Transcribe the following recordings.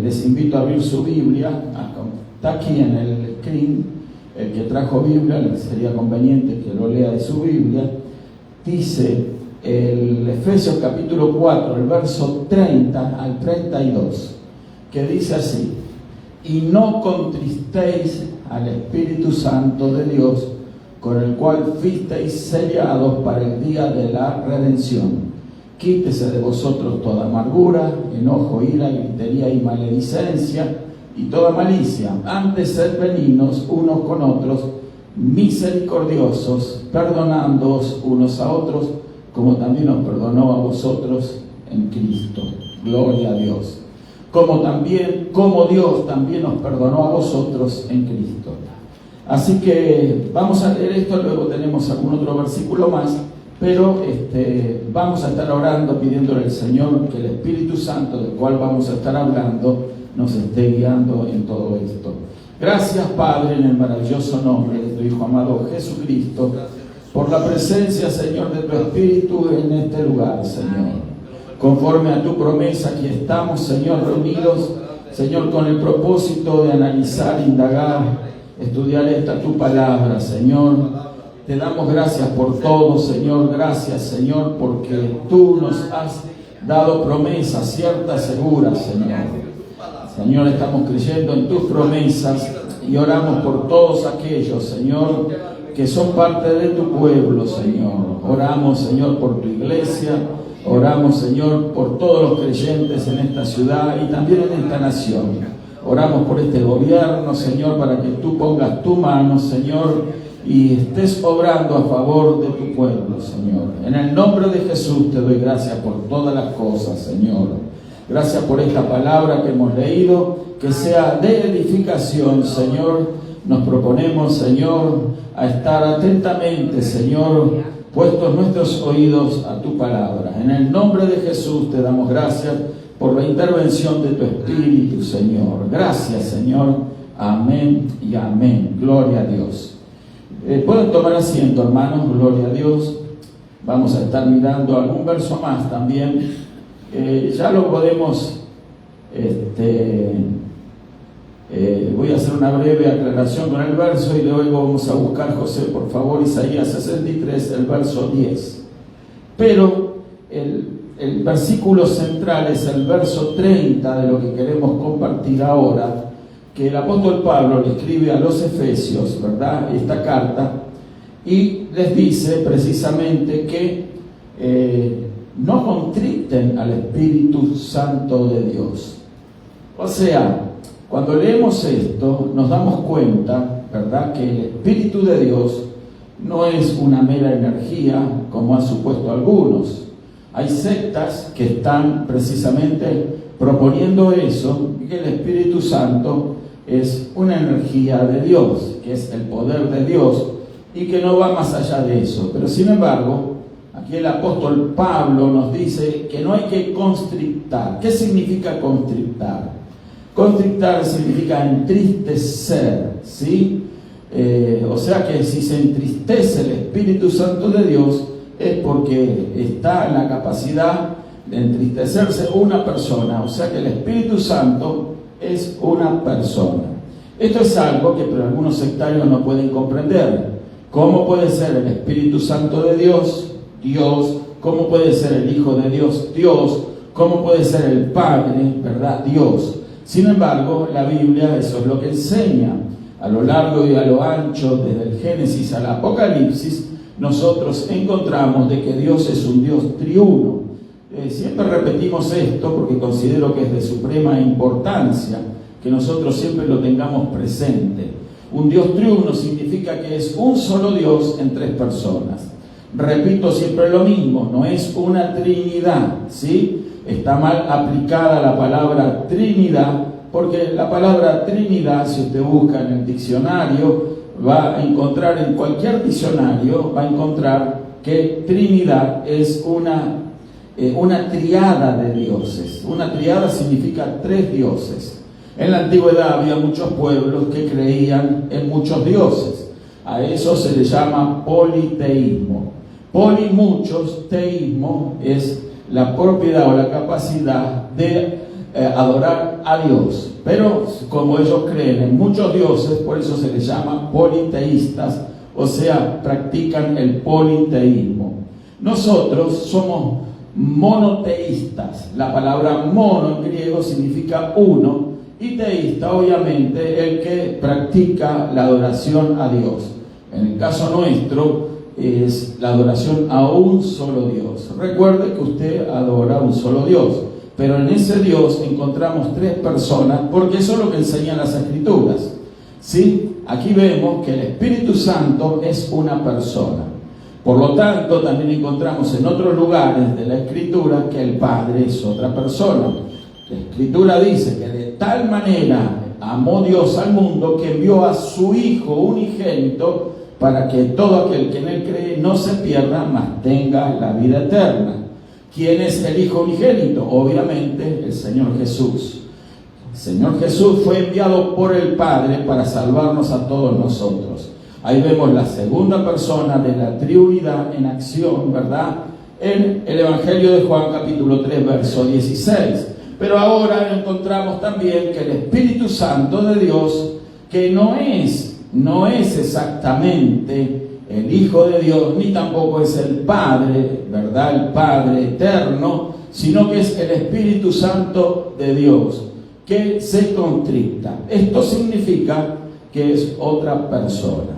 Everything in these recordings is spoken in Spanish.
les invito a abrir su Biblia. Está aquí en el screen. El que trajo Biblia, sería conveniente que lo lea de su Biblia. Dice el Efesios capítulo 4, el verso 30 al 32, que dice así: y no contristéis al Espíritu Santo de Dios, con el cual fuisteis sellados para el día de la redención. Quítese de vosotros toda amargura, enojo, ira, gritería y maledicencia, y toda malicia. Antes sed benignos unos con otros, misericordiosos, perdonándoos unos a otros, como también os perdonó a vosotros en Cristo. Gloria a Dios. Como Dios también os perdonó a vosotros en Cristo. Así que vamos a leer esto, luego tenemos algún otro versículo más, pero vamos a estar orando, pidiéndole al Señor que el Espíritu Santo, del cual vamos a estar hablando, nos esté guiando en todo esto. Gracias, Padre, en el maravilloso nombre de tu Hijo amado Jesucristo, por la presencia, Señor, de tu Espíritu en este lugar, Señor. Conforme a tu promesa, aquí estamos, Señor, reunidos, Señor, con el propósito de analizar, indagar, estudiar esta tu palabra, Señor. Te damos gracias por todo, Señor. Gracias, Señor, porque tú nos has dado promesas ciertas, seguras, Señor. Señor, estamos creyendo en tus promesas y oramos por todos aquellos, Señor, que son parte de tu pueblo, Señor. Oramos, Señor, por tu iglesia. Oramos, Señor, por todos los creyentes en esta ciudad y también en esta nación. Oramos por este gobierno, Señor, para que tú pongas tu mano, Señor, y estés obrando a favor de tu pueblo, Señor. En el nombre de Jesús te doy gracias por todas las cosas, Señor. Gracias por esta palabra que hemos leído, que sea de edificación, Señor. Nos proponemos, Señor, a estar atentamente, Señor, puestos nuestros oídos a tu palabra. En el nombre de Jesús te damos gracias por la intervención de tu Espíritu, Señor. Gracias, Señor. Amén y amén. Gloria a Dios. Pueden tomar asiento, hermanos. Gloria a Dios. Vamos a estar mirando algún verso más también. Ya lo podemos... voy a hacer una breve aclaración con el verso y luego vamos a buscar, José, por favor, Isaías 63, el verso 10. Pero el versículo central es el verso 30 de lo que queremos compartir ahora, que el apóstol Pablo le escribe a los Efesios, ¿verdad?, esta carta, y les dice precisamente que no contristen al Espíritu Santo de Dios. O sea, cuando leemos esto, nos damos cuenta, ¿verdad?, que el Espíritu de Dios no es una mera energía, como han supuesto algunos. Hay sectas que están precisamente proponiendo eso, que el Espíritu Santo es una energía de Dios, que es el poder de Dios, y que no va más allá de eso. Pero sin embargo, aquí el apóstol Pablo nos dice que no hay que constrictar. ¿Qué significa constrictar? Constrictar significa entristecer, ¿sí? O sea que si se entristece el Espíritu Santo de Dios, es porque está en la capacidad de entristecerse una persona. O sea que el Espíritu Santo es una persona. Esto es algo que pero algunos sectarios no pueden comprender. ¿Cómo puede ser el Espíritu Santo de Dios, Dios? ¿Cómo puede ser el Hijo de Dios, Dios? ¿Cómo puede ser el Padre, verdad, Dios? Sin embargo, la Biblia eso es lo que enseña. A lo largo y a lo ancho, desde el Génesis al Apocalipsis, nosotros encontramos de que Dios es un Dios triuno. Siempre repetimos esto porque considero que es de suprema importancia que nosotros siempre lo tengamos presente. Un Dios triuno significa que es un solo Dios en tres personas. Repito siempre lo mismo, no es una trinidad, ¿sí? Está mal aplicada la palabra Trinidad, porque la palabra Trinidad, si usted busca en el diccionario, va a encontrar en cualquier diccionario, va a encontrar que Trinidad es una triada de dioses. Una triada significa tres dioses. En la antigüedad había muchos pueblos que creían en muchos dioses. A eso se le llama politeísmo. Poli, muchos, teísmo es la propiedad o la capacidad de adorar a Dios. Pero como ellos creen en muchos dioses, por eso se les llama politeístas, o sea, practican el politeísmo. Nosotros somos monoteístas. La palabra mono en griego significa uno, y teísta, obviamente, el que practica la adoración a Dios. En el caso nuestro, es la adoración a un solo Dios. Recuerde que usted adora a un solo Dios, pero en ese Dios encontramos tres personas, porque eso es lo que enseñan las Escrituras. ¿Sí? Aquí vemos que el Espíritu Santo es una persona. Por lo tanto, también encontramos en otros lugares de la Escritura que el Padre es otra persona. La Escritura dice que de tal manera amó Dios al mundo que envió a su Hijo unigénito para que todo aquel que en Él cree no se pierda, mas tenga la vida eterna. ¿Quién es el Hijo unigénito? Obviamente el Señor Jesús. El Señor Jesús fue enviado por el Padre para salvarnos a todos nosotros. Ahí vemos la segunda persona de la Trinidad en acción, ¿verdad? En el Evangelio de Juan capítulo 3, verso 16. Pero ahora encontramos también que el Espíritu Santo de Dios, que no es exactamente el Hijo de Dios, ni tampoco es el Padre, ¿verdad? El Padre eterno, sino que es el Espíritu Santo de Dios, que se contricta. Esto significa que es otra persona.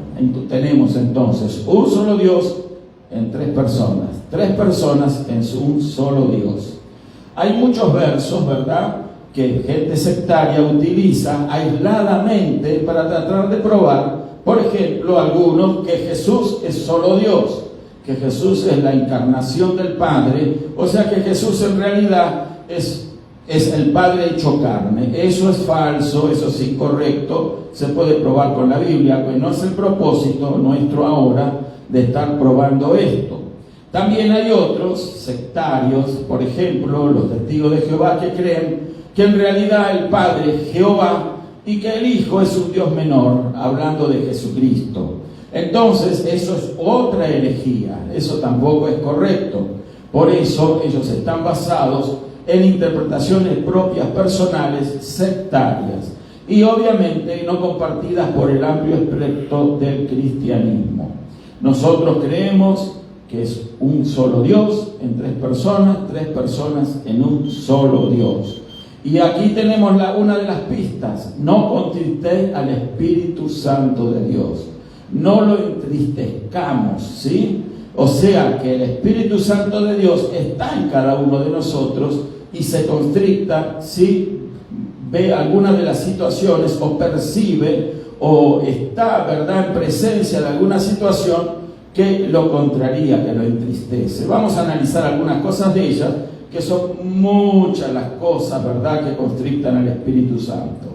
Tenemos entonces un solo Dios en tres personas en un solo Dios. Hay muchos versos, ¿verdad?, que gente sectaria utiliza aisladamente para tratar de probar, por ejemplo, algunos, que Jesús es solo Dios, que Jesús es la encarnación del Padre, o sea que Jesús en realidad es el Padre hecho carne. Eso es falso, eso es incorrecto, se puede probar con la Biblia, pues no es el propósito nuestro ahora de estar probando esto. También hay otros sectarios, por ejemplo, los testigos de Jehová, que creen que en realidad el Padre es Jehová y que el Hijo es un Dios menor, hablando de Jesucristo. Entonces, eso es otra herejía, eso tampoco es correcto. Por eso ellos están basados en interpretaciones propias, personales, sectarias, y obviamente no compartidas por el amplio espectro del cristianismo. Nosotros creemos que es un solo Dios en tres personas en un solo Dios. Y aquí tenemos una de las pistas: no contristéis al Espíritu Santo de Dios, no lo entristezcamos, ¿sí? O sea que el Espíritu Santo de Dios está en cada uno de nosotros y se constricta si ve alguna de las situaciones o percibe o está, ¿verdad?, en presencia de alguna situación que lo contraría, que lo entristece. Vamos a analizar algunas cosas de ellas, que son muchas las cosas, ¿verdad?, que constrictan al Espíritu Santo.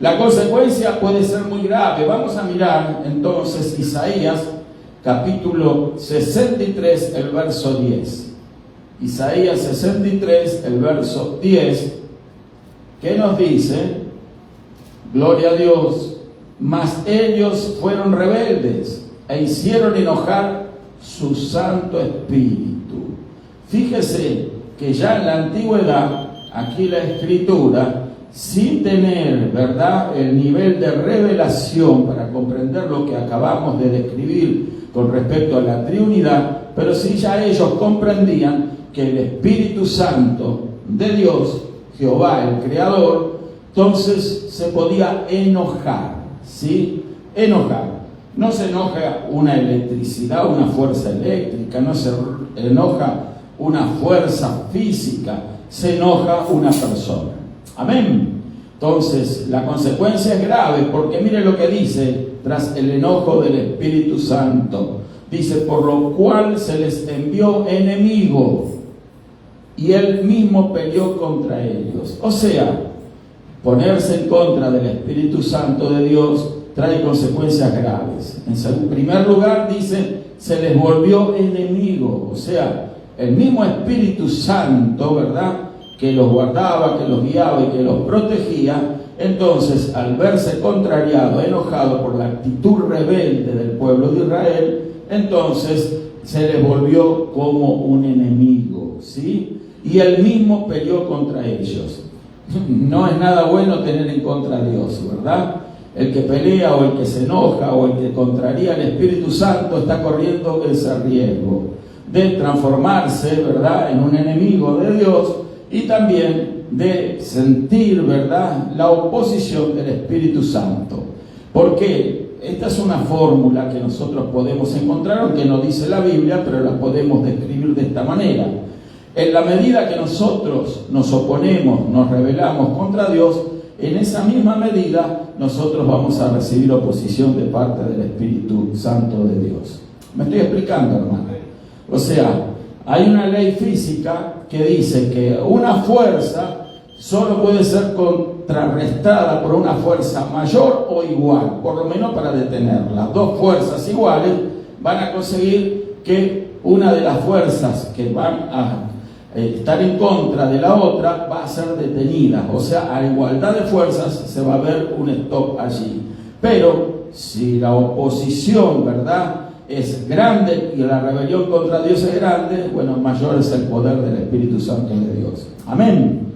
La consecuencia puede ser muy grave. Vamos a mirar entonces Isaías capítulo 63, el verso 10. Isaías 63, el verso 10, que nos dice: gloria a Dios, mas ellos fueron rebeldes e hicieron enojar su Santo Espíritu. Fíjese que ya en la antigüedad, aquí la Escritura, sin tener, ¿verdad?, el nivel de revelación para comprender lo que acabamos de describir con respecto a la Trinidad, pero sí ya ellos comprendían que el Espíritu Santo de Dios, Jehová el Creador, entonces se podía enojar, ¿sí? Enojar. No se enoja una electricidad, una fuerza eléctrica, no se enoja una fuerza física, se enoja una persona. Amén. Entonces, la consecuencia es grave, porque mire lo que dice tras el enojo del Espíritu Santo. Dice: por lo cual se les envió enemigo, y él mismo peleó contra ellos. O sea, ponerse en contra del Espíritu Santo de Dios trae consecuencias graves. En primer lugar, dice, se les volvió enemigo. O sea, el mismo Espíritu Santo, ¿verdad?, que los guardaba, que los guiaba y que los protegía, entonces, al verse contrariado, enojado por la actitud rebelde del pueblo de Israel, entonces se les volvió como un enemigo, ¿sí? Y él mismo peleó contra ellos. no es nada bueno tener en contra a Dios, ¿verdad? El que pelea o el que se enoja o el que contraría al Espíritu Santo está corriendo ese riesgo de transformarse, ¿verdad?, en un enemigo de Dios y también de sentir, ¿verdad?, la oposición del Espíritu Santo. ¿Por qué? Esta es una fórmula que nosotros podemos encontrar, aunque no dice la Biblia, pero la podemos describir de esta manera. En la medida que nosotros nos oponemos, nos rebelamos contra Dios, en esa misma medida nosotros vamos a recibir oposición de parte del Espíritu Santo de Dios. ¿Me estoy explicando, hermano? O sea, hay una ley física que dice que una fuerza solo puede ser contrarrestada por una fuerza mayor o igual, por lo menos para detenerla. Dos fuerzas iguales van a conseguir que una de las fuerzas que van a estar en contra de la otra va a ser detenida. O sea, a igualdad de fuerzas se va a ver un stop allí. Pero si la oposición, ¿verdad?, es grande y la rebelión contra Dios es grande, bueno, mayor es el poder del Espíritu Santo de Dios. Amén.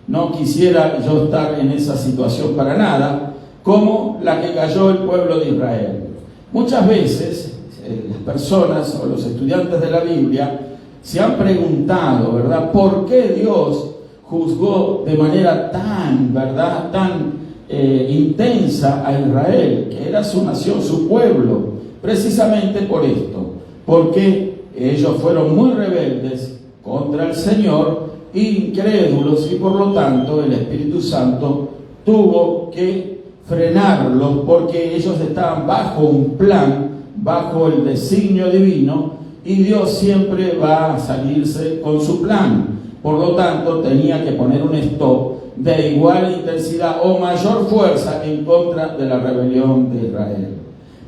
No quisiera yo estar en esa situación para nada, como la que cayó el pueblo de Israel. Muchas veces las personas o los estudiantes de la Biblia se han preguntado, ¿verdad?, ¿por qué Dios juzgó de manera tan, ¿verdad?, tan intensa a Israel, que era su nación, su pueblo? Precisamente por esto, porque ellos fueron muy rebeldes contra el Señor, incrédulos, y por lo tanto el Espíritu Santo tuvo que frenarlos, porque ellos estaban bajo un plan, bajo el designio divino, y Dios siempre va a salirse con su plan. Por lo tanto, tenía que poner un stop de igual intensidad o mayor fuerza en contra de la rebelión de Israel.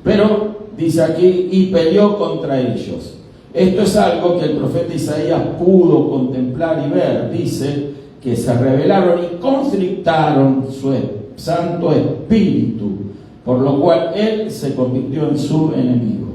Pero dice aquí, y peleó contra ellos. Esto es algo que el profeta Isaías pudo contemplar y ver. Dice que se rebelaron y constrictaron su Santo Espíritu, por lo cual él se convirtió en su enemigo.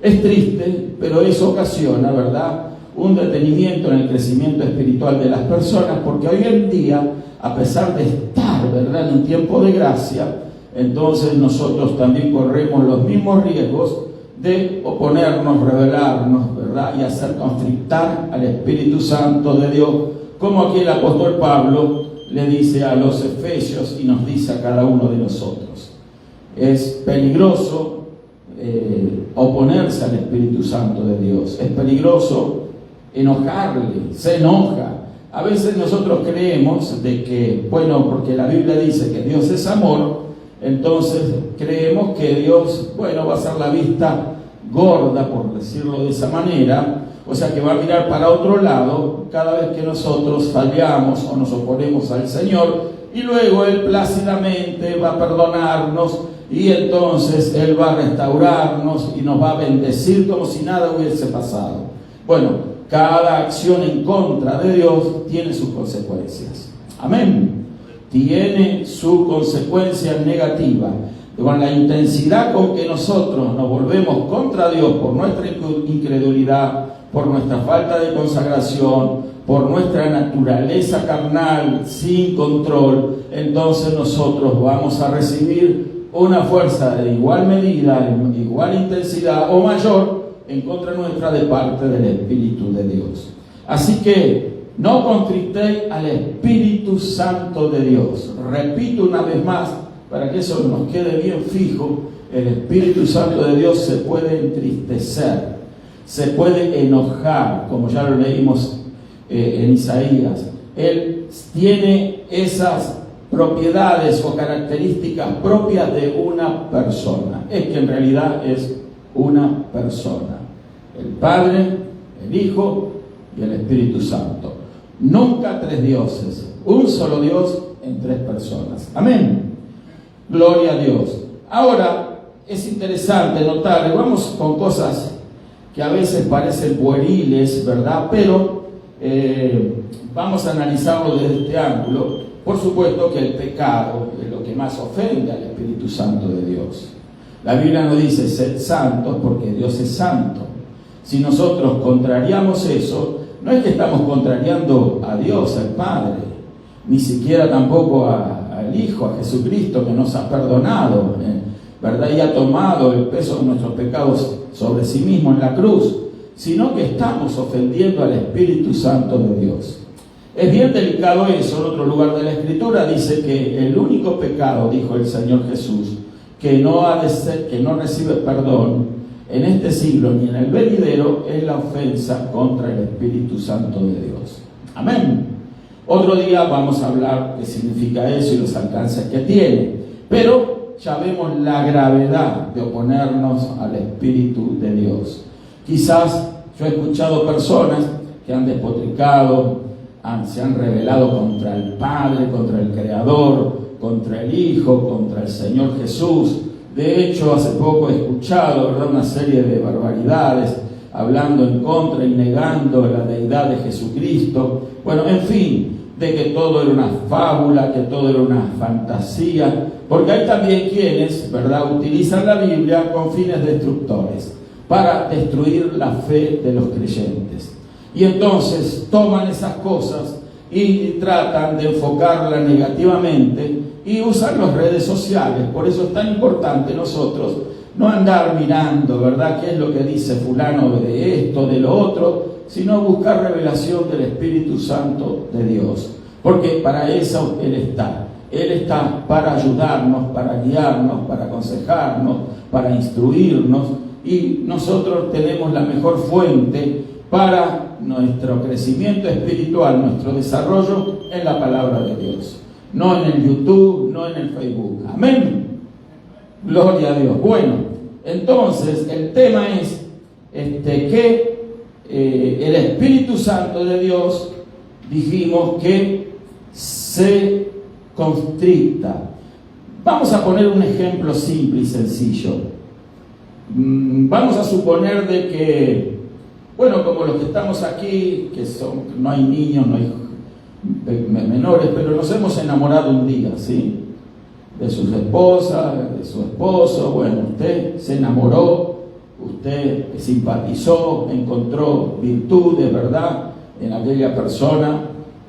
Es triste, pero eso ocasiona, ¿verdad?, un detenimiento en el crecimiento espiritual de las personas, porque hoy en día, a pesar de estar, ¿verdad?, en un tiempo de gracia, entonces nosotros también corremos los mismos riesgos de oponernos, rebelarnos, ¿verdad?, y hacer constrictar al Espíritu Santo de Dios, como aquí el apóstol Pablo le dice a los efesios y nos dice a cada uno de nosotros. Es peligroso oponerse al Espíritu Santo de Dios, es peligroso enojarle, se enoja. A veces nosotros creemos de que, bueno, porque la Biblia dice que Dios es amor, entonces creemos que Dios, bueno, va a hacer la vista gorda, por decirlo de esa manera, o sea que va a mirar para otro lado cada vez que nosotros fallamos o nos oponemos al Señor, y luego Él plácidamente va a perdonarnos, y entonces Él va a restaurarnos y nos va a bendecir como si nada hubiese pasado. Bueno, cada acción en contra de Dios tiene sus consecuencias. Amén. Tiene su consecuencia negativa. Con la intensidad con que nosotros nos volvemos contra Dios por nuestra incredulidad, por nuestra falta de consagración, por nuestra naturaleza carnal sin control, entonces nosotros vamos a recibir una fuerza de igual medida, igual intensidad o mayor en contra nuestra de parte del Espíritu de Dios. Así que no constrictéis al Espíritu Santo de Dios. Repito una vez más, para que eso nos quede bien fijo, el Espíritu Santo de Dios se puede entristecer, se puede enojar, como ya lo leímos en Isaías. Él tiene esas propiedades o características propias de una persona. Es que en realidad es una persona. El Padre, el Hijo y el Espíritu Santo. Nunca tres dioses, un solo Dios en tres personas. Amén. Gloria a Dios. Ahora, es interesante notar, vamos con cosas que a veces parecen pueriles, ¿verdad? Pero vamos a analizarlo desde este ángulo. Por supuesto que el pecado es lo que más ofende al Espíritu Santo de Dios. La Biblia no dice sed santos porque Dios es santo. Si nosotros contrariamos eso, no es que estamos contrariando a Dios, al Padre. ni siquiera tampoco al Hijo, a Jesucristo, que nos ha perdonado, ¿verdad? Y ha tomado el peso de nuestros pecados sobre sí mismo en la cruz, sino que estamos ofendiendo al Espíritu Santo de Dios. Es bien delicado eso. En otro lugar de la Escritura dice que el único pecado, dijo el Señor Jesús, que no recibe perdón en este siglo ni en el venidero, es la ofensa contra el Espíritu Santo de Dios. Amén. Otro día vamos a hablar qué significa eso y los alcances que tiene, pero ya vemos la gravedad de oponernos al Espíritu de Dios. Quizás yo he escuchado personas que han despotricado, se han rebelado contra el Padre, contra el Creador, contra el Hijo, contra el Señor Jesús. De hecho, hace poco he escuchado, ¿verdad?, una serie de barbaridades, hablando en contra y negando la deidad de Jesucristo. Bueno, en fin, de que todo era una fábula, que todo era una fantasía, porque hay también quienes, ¿verdad?, utilizan la Biblia con fines destructores, para destruir la fe de los creyentes. Y entonces toman esas cosas y tratan de enfocarla negativamente y usan las redes sociales. Por eso es tan importante nosotros no andar mirando, ¿verdad?, qué es lo que dice fulano de esto, de lo otro, sino buscar revelación del Espíritu Santo de Dios. Porque para eso Él está. Él está para ayudarnos, para guiarnos, para aconsejarnos, para instruirnos. Y nosotros tenemos la mejor fuente para nuestro crecimiento espiritual, nuestro desarrollo en la palabra de Dios. No en el YouTube, no en el Facebook. Amén. Gloria a Dios. Bueno, entonces el tema es que el Espíritu Santo de Dios, dijimos que se constricta. Vamos a poner un ejemplo simple y sencillo. Vamos a suponer de que, bueno, como los que estamos aquí, que no hay niños, no hay menores, pero nos hemos enamorado un día, ¿sí?, de sus esposas, de su esposo. Bueno, usted se enamoró, usted simpatizó, encontró virtudes, ¿verdad?, en aquella persona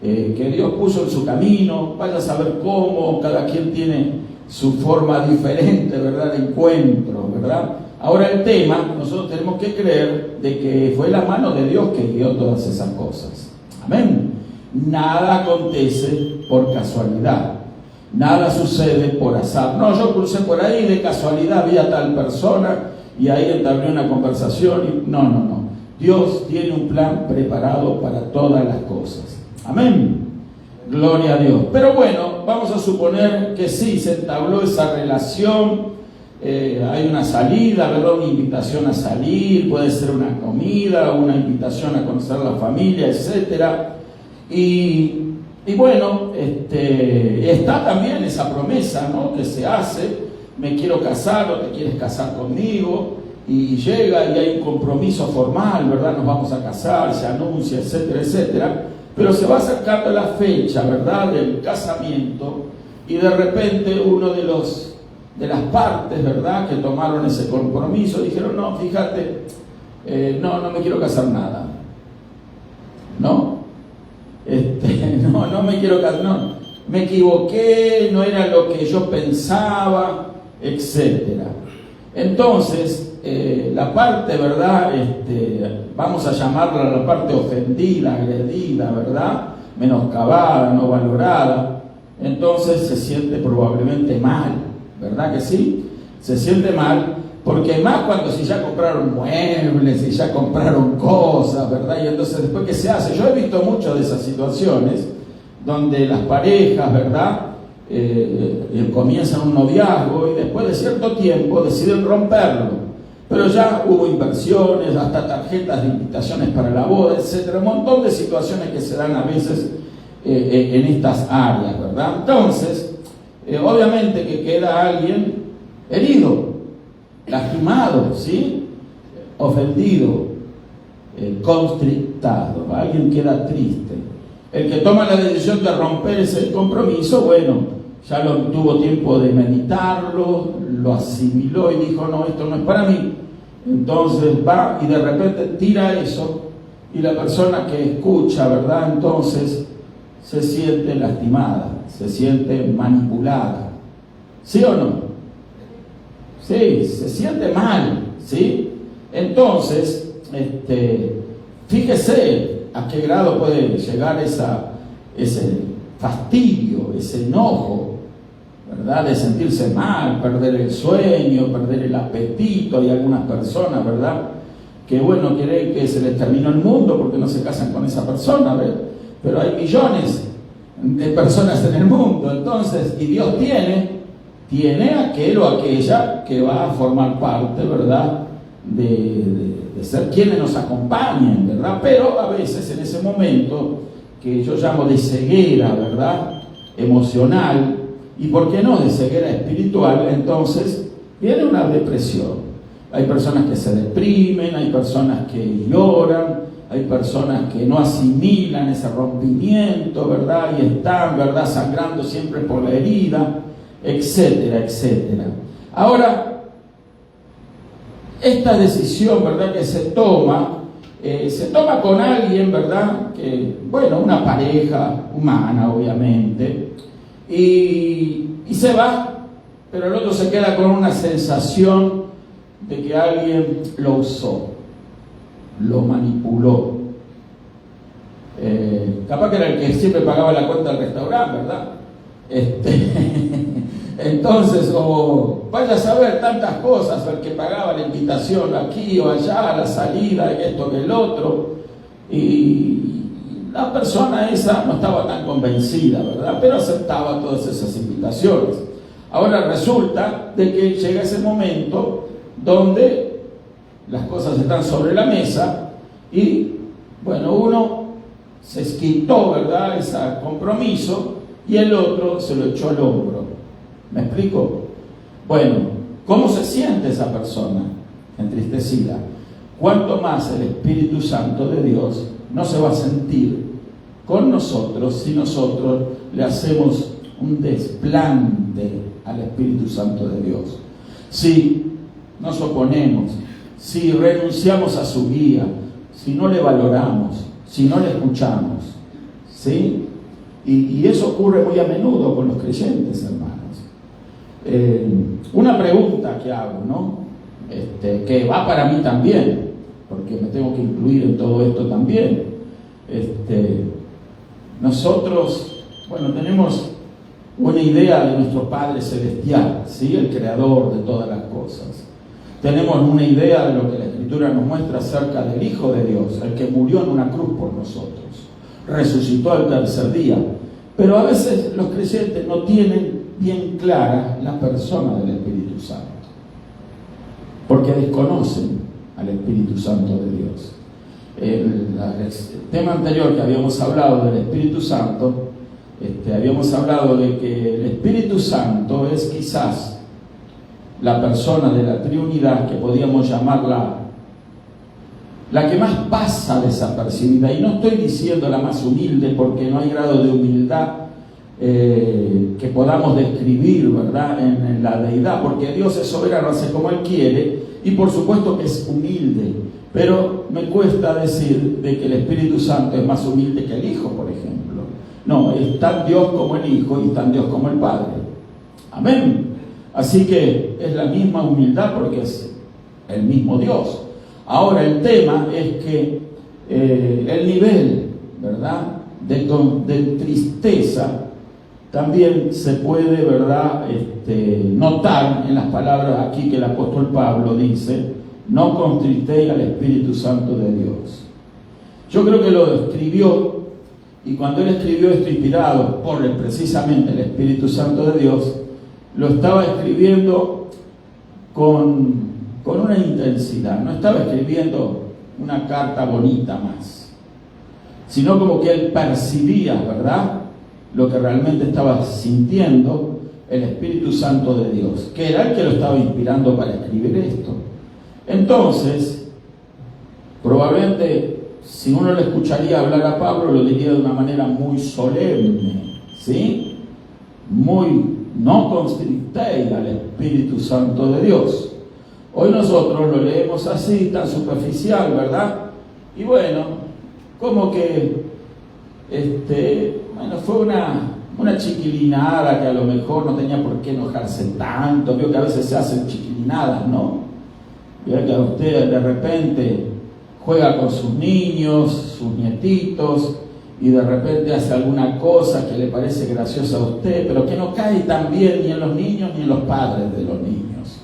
que Dios puso en su camino. Vaya a saber cómo, cada quien tiene su forma diferente, ¿verdad?, de encuentro, ¿verdad? Ahora el tema, nosotros tenemos que creer de que fue la mano de Dios que guió todas esas cosas. Amén. Nada acontece por casualidad. Nada sucede por azar. No, yo crucé por ahí, de casualidad vi a tal persona y ahí entablé una conversación. No. Dios tiene un plan preparado para todas las cosas. Amén. Gloria a Dios. Pero bueno, vamos a suponer que sí, se entabló esa relación. Hay una salida, ¿verdad?, una invitación a salir, puede ser una comida, una invitación a conocer a la familia, etcétera. Y bueno, está también esa promesa, ¿no?, que se hace: me quiero casar, o te quieres casar conmigo, y llega y hay un compromiso formal, ¿verdad?, nos vamos a casar, se anuncia, etcétera, etcétera. Pero se va acercando la fecha, ¿verdad?, del casamiento, y de repente uno de las partes, ¿verdad?, que tomaron ese compromiso, dijeron: no, fíjate, no me quiero casar nada. No me quiero casar, no, me equivoqué, no era lo que yo pensaba, etcétera. Entonces, la parte, ¿verdad?, vamos a llamarla la parte ofendida, agredida, ¿verdad?, menoscabada, no valorada, entonces se siente probablemente mal, ¿verdad que sí? Se siente mal, porque más cuando si ya compraron muebles, si ya compraron cosas, ¿verdad? Y entonces después, ¿qué se hace? Yo he visto muchas de esas situaciones donde las parejas, ¿verdad?, comienzan un noviazgo y después de cierto tiempo deciden romperlo. Pero ya hubo inversiones, hasta tarjetas de invitaciones para la boda, etcétera, un montón de situaciones que se dan a veces en estas áreas, ¿verdad? Entonces, obviamente que queda alguien herido, lastimado, ¿sí?, ofendido, constrictado, alguien queda triste. El que toma la decisión de romper ese compromiso, bueno, ya tuvo tiempo de meditarlo, lo asimiló y dijo: no, esto no es para mí. Entonces va y de repente tira eso, y la persona que escucha, ¿verdad?, entonces se siente lastimada, se siente manipulada. ¿Sí o no? Sí, se siente mal, ¿sí? Entonces, fíjese a qué grado puede llegar ese fastidio, ese enojo, ¿verdad? De sentirse mal, perder el sueño, perder el apetito. Hay algunas personas, ¿verdad?, que bueno, quieren que se les terminó el mundo porque no se casan con esa persona, ¿verdad? Pero hay millones de personas en el mundo. Entonces, y Dios tiene aquel o aquella que va a formar parte, ¿verdad?, de ser quienes nos acompañen, ¿verdad? Pero a veces en ese momento que yo llamo de ceguera, ¿verdad?, emocional, y por qué no de ceguera espiritual, entonces viene una depresión. Hay personas que se deprimen, hay personas que lloran, hay personas que no asimilan ese rompimiento, ¿verdad?, y están, ¿verdad?, sangrando siempre por la herida, etcétera, etcétera. Ahora, esta decisión, ¿verdad?, que se toma con alguien, ¿verdad?, que, bueno, una pareja humana, obviamente, y se va, pero el otro se queda con una sensación de que alguien lo usó, lo manipuló. Capaz que era el que siempre pagaba la cuenta del restaurante, ¿verdad? Entonces, o vaya a saber tantas cosas, el que pagaba la invitación aquí o allá, la salida, esto que el otro, y la persona esa no estaba tan convencida, ¿verdad?, pero aceptaba todas esas invitaciones. Ahora resulta de que llega ese momento donde las cosas están sobre la mesa y, bueno, uno se quitó, ¿verdad?, ese compromiso y el otro se lo echó al hombro. ¿Me explico? Bueno, ¿cómo se siente esa persona? Entristecida. ¿Cuánto más el Espíritu Santo de Dios no se va a sentir con nosotros si nosotros le hacemos un desplante al Espíritu Santo de Dios? Si nos oponemos, si renunciamos a su guía, si no le valoramos, si no le escuchamos, ¿sí? Y eso ocurre muy a menudo con los creyentes, hermanos. Una pregunta que hago, ¿no?, que va para mí también, porque me tengo que incluir en todo esto también. Nosotros, bueno, tenemos una idea de nuestro Padre Celestial, ¿sí?, el creador de todas las cosas. Tenemos una idea de lo que la Escritura nos muestra acerca del Hijo de Dios, el que murió en una cruz por nosotros, resucitó al tercer día. Pero a veces los creyentes no tienen bien clara la persona del Espíritu Santo, porque desconocen al Espíritu Santo de Dios. El tema anterior que habíamos hablado del Espíritu Santo, habíamos hablado de que el Espíritu Santo es quizás la persona de la Trinidad que podíamos llamarla la que más pasa desapercibida, y no estoy diciendo la más humilde, porque no hay grado de humildad que podamos describir, ¿verdad?, en la deidad, porque Dios es soberano, hace como Él quiere, y por supuesto que es humilde, pero me cuesta decir de que el Espíritu Santo es más humilde que el Hijo, por ejemplo. No, es tan Dios como el Hijo y tan Dios como el Padre. Amén. Así que es la misma humildad porque es el mismo Dios. Ahora el tema es que el nivel, ¿verdad?, de tristeza también se puede, ¿verdad?, notar en las palabras aquí que el apóstol Pablo dice: no contristéis al Espíritu Santo de Dios. Yo creo que lo escribió, y cuando él escribió esto inspirado por precisamente el Espíritu Santo de Dios, lo estaba escribiendo con una intensidad. No estaba escribiendo una carta bonita más, sino como que él percibía, ¿verdad?, lo que realmente estaba sintiendo el Espíritu Santo de Dios, que era el que lo estaba inspirando para escribir esto. Entonces, probablemente si uno le escucharía hablar a Pablo, lo diría de una manera muy solemne, ¿sí? Muy: no constristéis al Espíritu Santo de Dios. Hoy nosotros lo leemos así, tan superficial, ¿verdad? Y bueno, como que bueno, fue una chiquilinada que a lo mejor no tenía por qué enojarse tanto. Veo que a veces se hacen chiquilinadas, ¿no? Veo que a usted de repente juega con sus niños, sus nietitos, y de repente hace alguna cosa que le parece graciosa a usted, pero que no cae tan bien ni en los niños ni en los padres de los niños.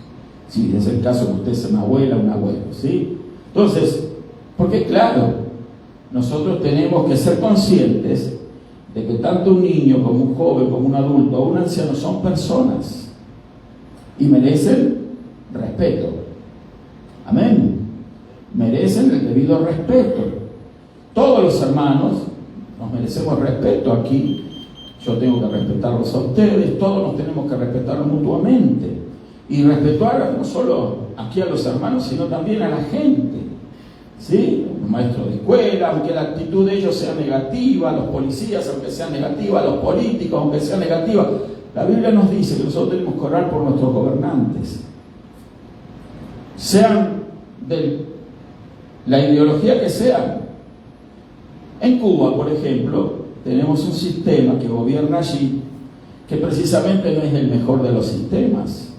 Sí, es el caso que usted es una abuela, un abuelo, ¿sí? Entonces, porque claro, nosotros tenemos que ser conscientes de que tanto un niño como un joven, como un adulto o un anciano son personas y merecen respeto. Amén. Merecen el debido respeto. Todos los hermanos nos merecemos respeto aquí. Yo tengo que respetarlos a ustedes, todos nos tenemos que respetar mutuamente. Y respetar no solo aquí a los hermanos, sino también a la gente. ¿Sí? Los maestros de escuela, aunque la actitud de ellos sea negativa, los policías, aunque sea negativa, los políticos, aunque sea negativa. La Biblia nos dice que nosotros tenemos que orar por nuestros gobernantes. Sean de la ideología que sean. En Cuba, por ejemplo, tenemos un sistema que gobierna allí, que precisamente no es el mejor de los sistemas.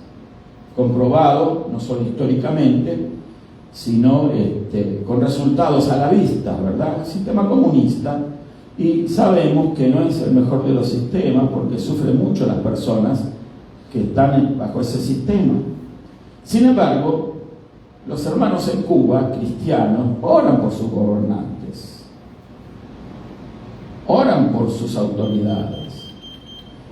Comprobado, no solo históricamente, sino con resultados a la vista, ¿verdad? Sistema comunista, y sabemos que no es el mejor de los sistemas porque sufren mucho las personas que están bajo ese sistema. Sin embargo, los hermanos en Cuba, cristianos, oran por sus gobernantes, oran por sus autoridades.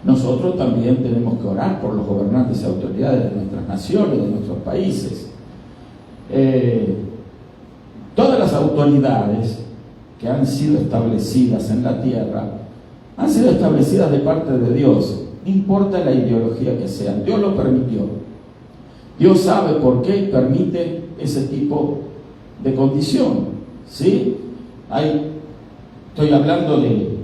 Nosotros también tenemos que orar por los gobernantes y autoridades de nuestras naciones, de nuestros países. Todas las autoridades que han sido establecidas en la tierra han sido establecidas de parte de Dios, no importa la ideología que sean. Dios lo permitió. Dios sabe por qué permite ese tipo de condición, ¿sí? Estoy hablando de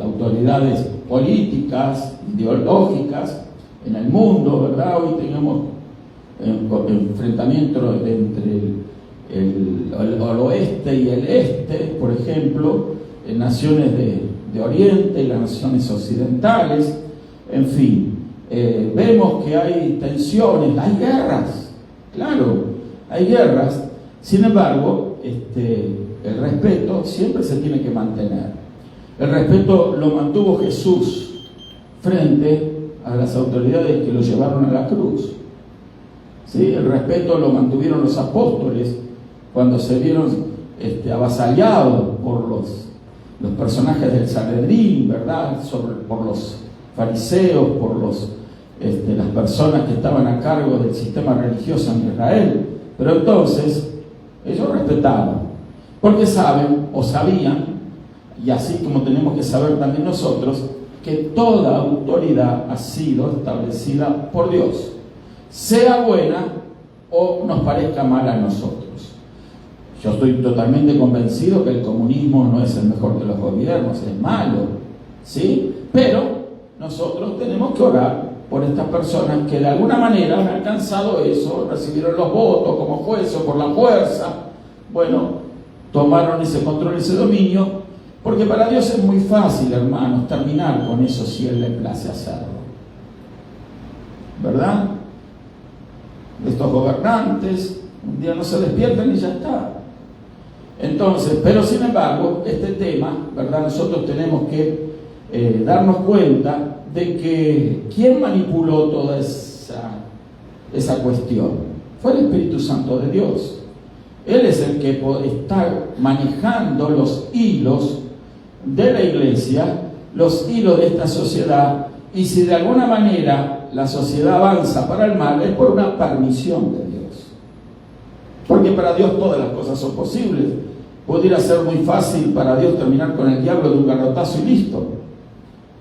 autoridades políticas, ideológicas en el mundo, ¿verdad? Hoy tenemos enfrentamiento entre el oeste y el este, por ejemplo, en naciones de Oriente y las naciones occidentales. En fin, vemos que hay tensiones, hay guerras, claro, hay guerras. Sin embargo, el respeto siempre se tiene que mantener. El respeto lo mantuvo Jesús frente a las autoridades que lo llevaron a la cruz. ¿Sí? El respeto lo mantuvieron los apóstoles cuando se vieron avasallados por los personajes del Sanedrín, ¿verdad? Por los fariseos, por las personas que estaban a cargo del sistema religioso en Israel. Pero entonces ellos respetaban, porque saben o sabían, y así como tenemos que saber también nosotros, que toda autoridad ha sido establecida por Dios, sea buena o nos parezca mala a nosotros. Yo estoy totalmente convencido que el comunismo no es el mejor de los gobiernos, es malo, ¿sí? Pero nosotros tenemos que orar por estas personas que de alguna manera han alcanzado eso, recibieron los votos como jueces o por la fuerza, bueno, tomaron ese control, ese dominio, porque para Dios es muy fácil, hermanos, terminar con eso si Él le place hacerlo, ¿verdad? Estos gobernantes un día no se despiertan y ya está. Entonces, pero sin embargo, este tema, ¿verdad? Nosotros tenemos que darnos cuenta de que ¿quién manipuló toda esa cuestión? Fue el Espíritu Santo de Dios. Él es el que está manejando los hilos de la iglesia, los hilos de esta sociedad, y si de alguna manera la sociedad avanza para el mal, es por una permisión de Dios. Porque para Dios todas las cosas son posibles. Pudiera ser muy fácil para Dios terminar con el diablo de un garrotazo y listo.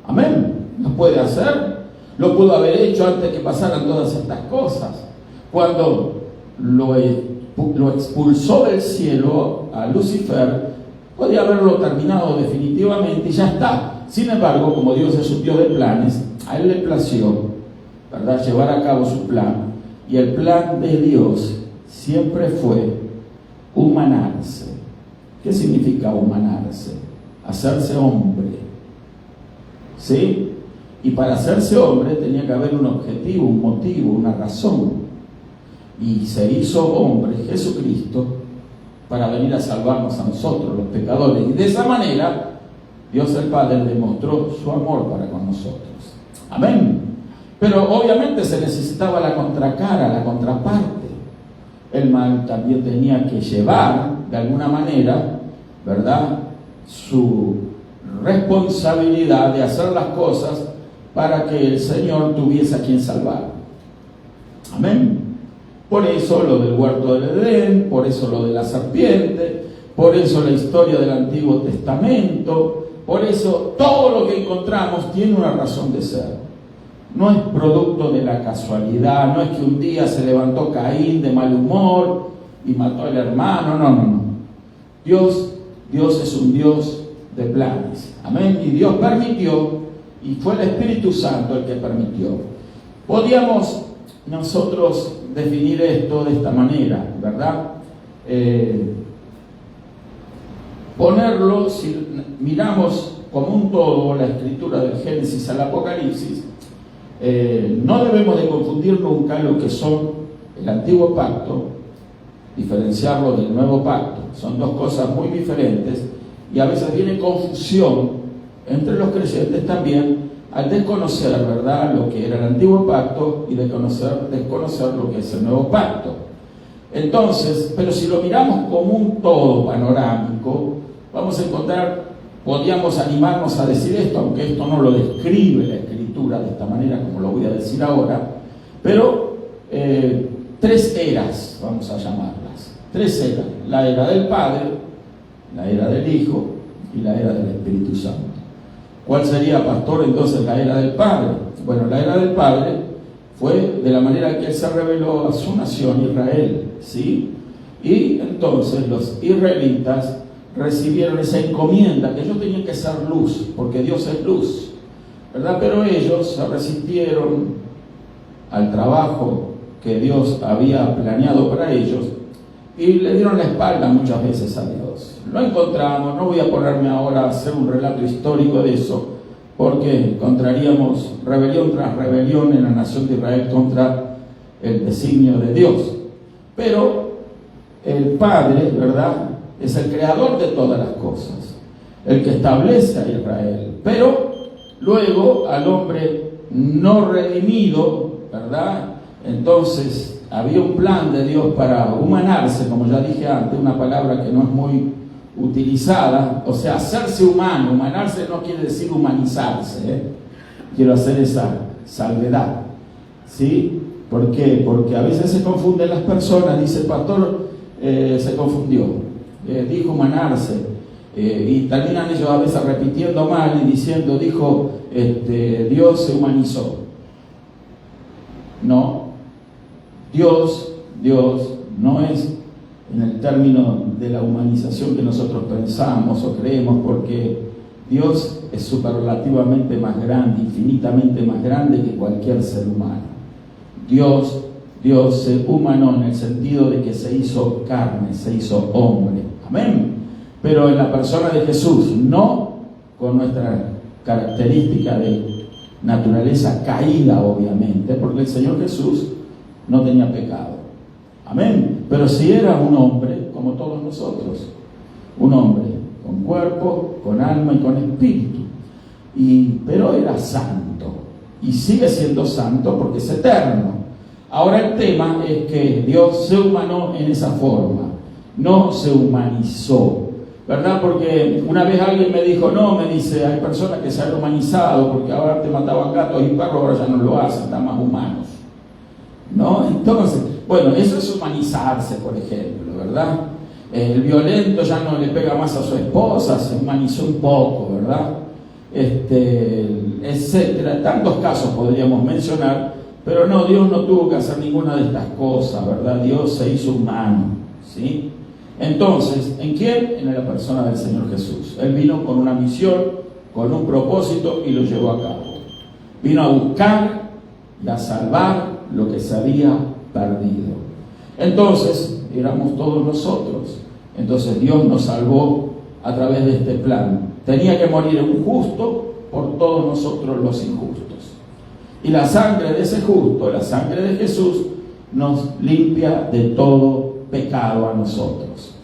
Amén. Lo puede hacer. Lo pudo haber hecho antes que pasaran todas estas cosas. Cuando lo expulsó del cielo a Lucifer, podía haberlo terminado definitivamente y ya está. Sin embargo, como Dios es un Dios de planes, a Él le plació, ¿verdad?, llevar a cabo su plan. Y el plan de Dios siempre fue humanarse. ¿Qué significa humanarse? Hacerse hombre. ¿sí? Y para hacerse hombre tenía que haber un objetivo, un motivo, una razón. Y se hizo hombre Jesucristo para venir a salvarnos a nosotros, los pecadores. Y de esa manera, Dios el Padre demostró su amor para con nosotros. Amén. Pero obviamente se necesitaba la contracara, la contraparte. El mal también tenía que llevar, de alguna manera, ¿verdad?, su responsabilidad de hacer las cosas para que el Señor tuviese a quien salvar. Amén. Por eso lo del huerto del Edén, por eso lo de la serpiente, por eso la historia del Antiguo Testamento, por eso todo lo que encontramos tiene una razón de ser. No es producto de la casualidad, no es que un día se levantó Caín de mal humor y mató al hermano, no. Dios es un Dios de planes. Amén. Y Dios permitió, y fue el Espíritu Santo el que permitió. Podíamos nosotros definir esto de esta manera, ¿verdad? Ponerlo, si miramos como un todo la escritura del Génesis al Apocalipsis, no debemos de confundir nunca lo que son el antiguo pacto, diferenciarlo del nuevo pacto. Son dos cosas muy diferentes y a veces viene confusión entre los creyentes también al desconocer, ¿verdad?, lo que era el antiguo pacto y desconocer lo que es el nuevo pacto. Entonces, pero si lo miramos como un todo panorámico, vamos a encontrar, podríamos animarnos a decir esto, aunque esto no lo describe la Escritura de esta manera como lo voy a decir ahora, pero tres eras, vamos a llamarlas, tres eras: la era del Padre, la era del Hijo y la era del Espíritu Santo. ¿Cuál sería, pastor, entonces la era del Padre? Bueno, la era del Padre fue de la manera que Él se reveló a su nación Israel, ¿sí? Y entonces los israelitas recibieron esa encomienda que ellos tenían que ser luz, porque Dios es luz, ¿verdad? Pero ellos se resistieron al trabajo que Dios había planeado para ellos y le dieron la espalda muchas veces a Dios. Lo encontramos, no voy a ponerme ahora a hacer un relato histórico de eso, porque encontraríamos rebelión tras rebelión en la nación de Israel contra el designio de Dios. Pero el Padre, ¿verdad?, es el creador de todas las cosas, el que establece a Israel. Pero luego al hombre no redimido, ¿verdad?, entonces había un plan de Dios para humanarse, como ya dije antes, una palabra que no es muy utilizada, o sea, hacerse humano. Humanarse no quiere decir humanizarse, ¿eh? Quiero hacer esa salvedad, ¿sí? ¿Por qué? Porque a veces se confunden las personas. Dice el pastor, se confundió, dijo humanarse, y terminan ellos a veces repitiendo mal y diciendo, dijo, Dios se humanizó. No, Dios no es en el término de la humanización que nosotros pensamos o creemos, porque Dios es superlativamente más grande, infinitamente más grande que cualquier ser humano. Dios se humanó en el sentido de que se hizo carne, se hizo hombre. Amén. Pero en la persona de Jesús, no con nuestra característica de naturaleza caída, obviamente, porque el Señor Jesús no tenía pecado. Amén. Pero si era un hombre como todos nosotros, un hombre con cuerpo, con alma y con espíritu, pero era santo y sigue siendo santo porque es eterno. Ahora el tema es que Dios se humanó en esa forma, no se humanizó, ¿verdad? Porque una vez alguien me dijo, me dice, hay personas que se han humanizado porque ahora te mataban gatos y perros, ahora ya no lo hacen, están más humanos, ¿no? Entonces, bueno, eso es humanizarse, por ejemplo, ¿verdad? El violento ya no le pega más a su esposa, se humanizó un poco, ¿verdad? Etcétera. Tantos casos podríamos mencionar, pero no, Dios no tuvo que hacer ninguna de estas cosas, ¿verdad? Dios se hizo humano, ¿sí? Entonces, ¿en quién? En la persona del Señor Jesús. Él vino con una misión, con un propósito y lo llevó a cabo. Vino a buscar y a salvar lo que se había perdido. Entonces, éramos todos nosotros. Entonces Dios nos salvó a través de este plan. Tenía que morir un justo por todos nosotros los injustos. Y la sangre de ese justo, la sangre de Jesús, nos limpia de todo pecado a nosotros.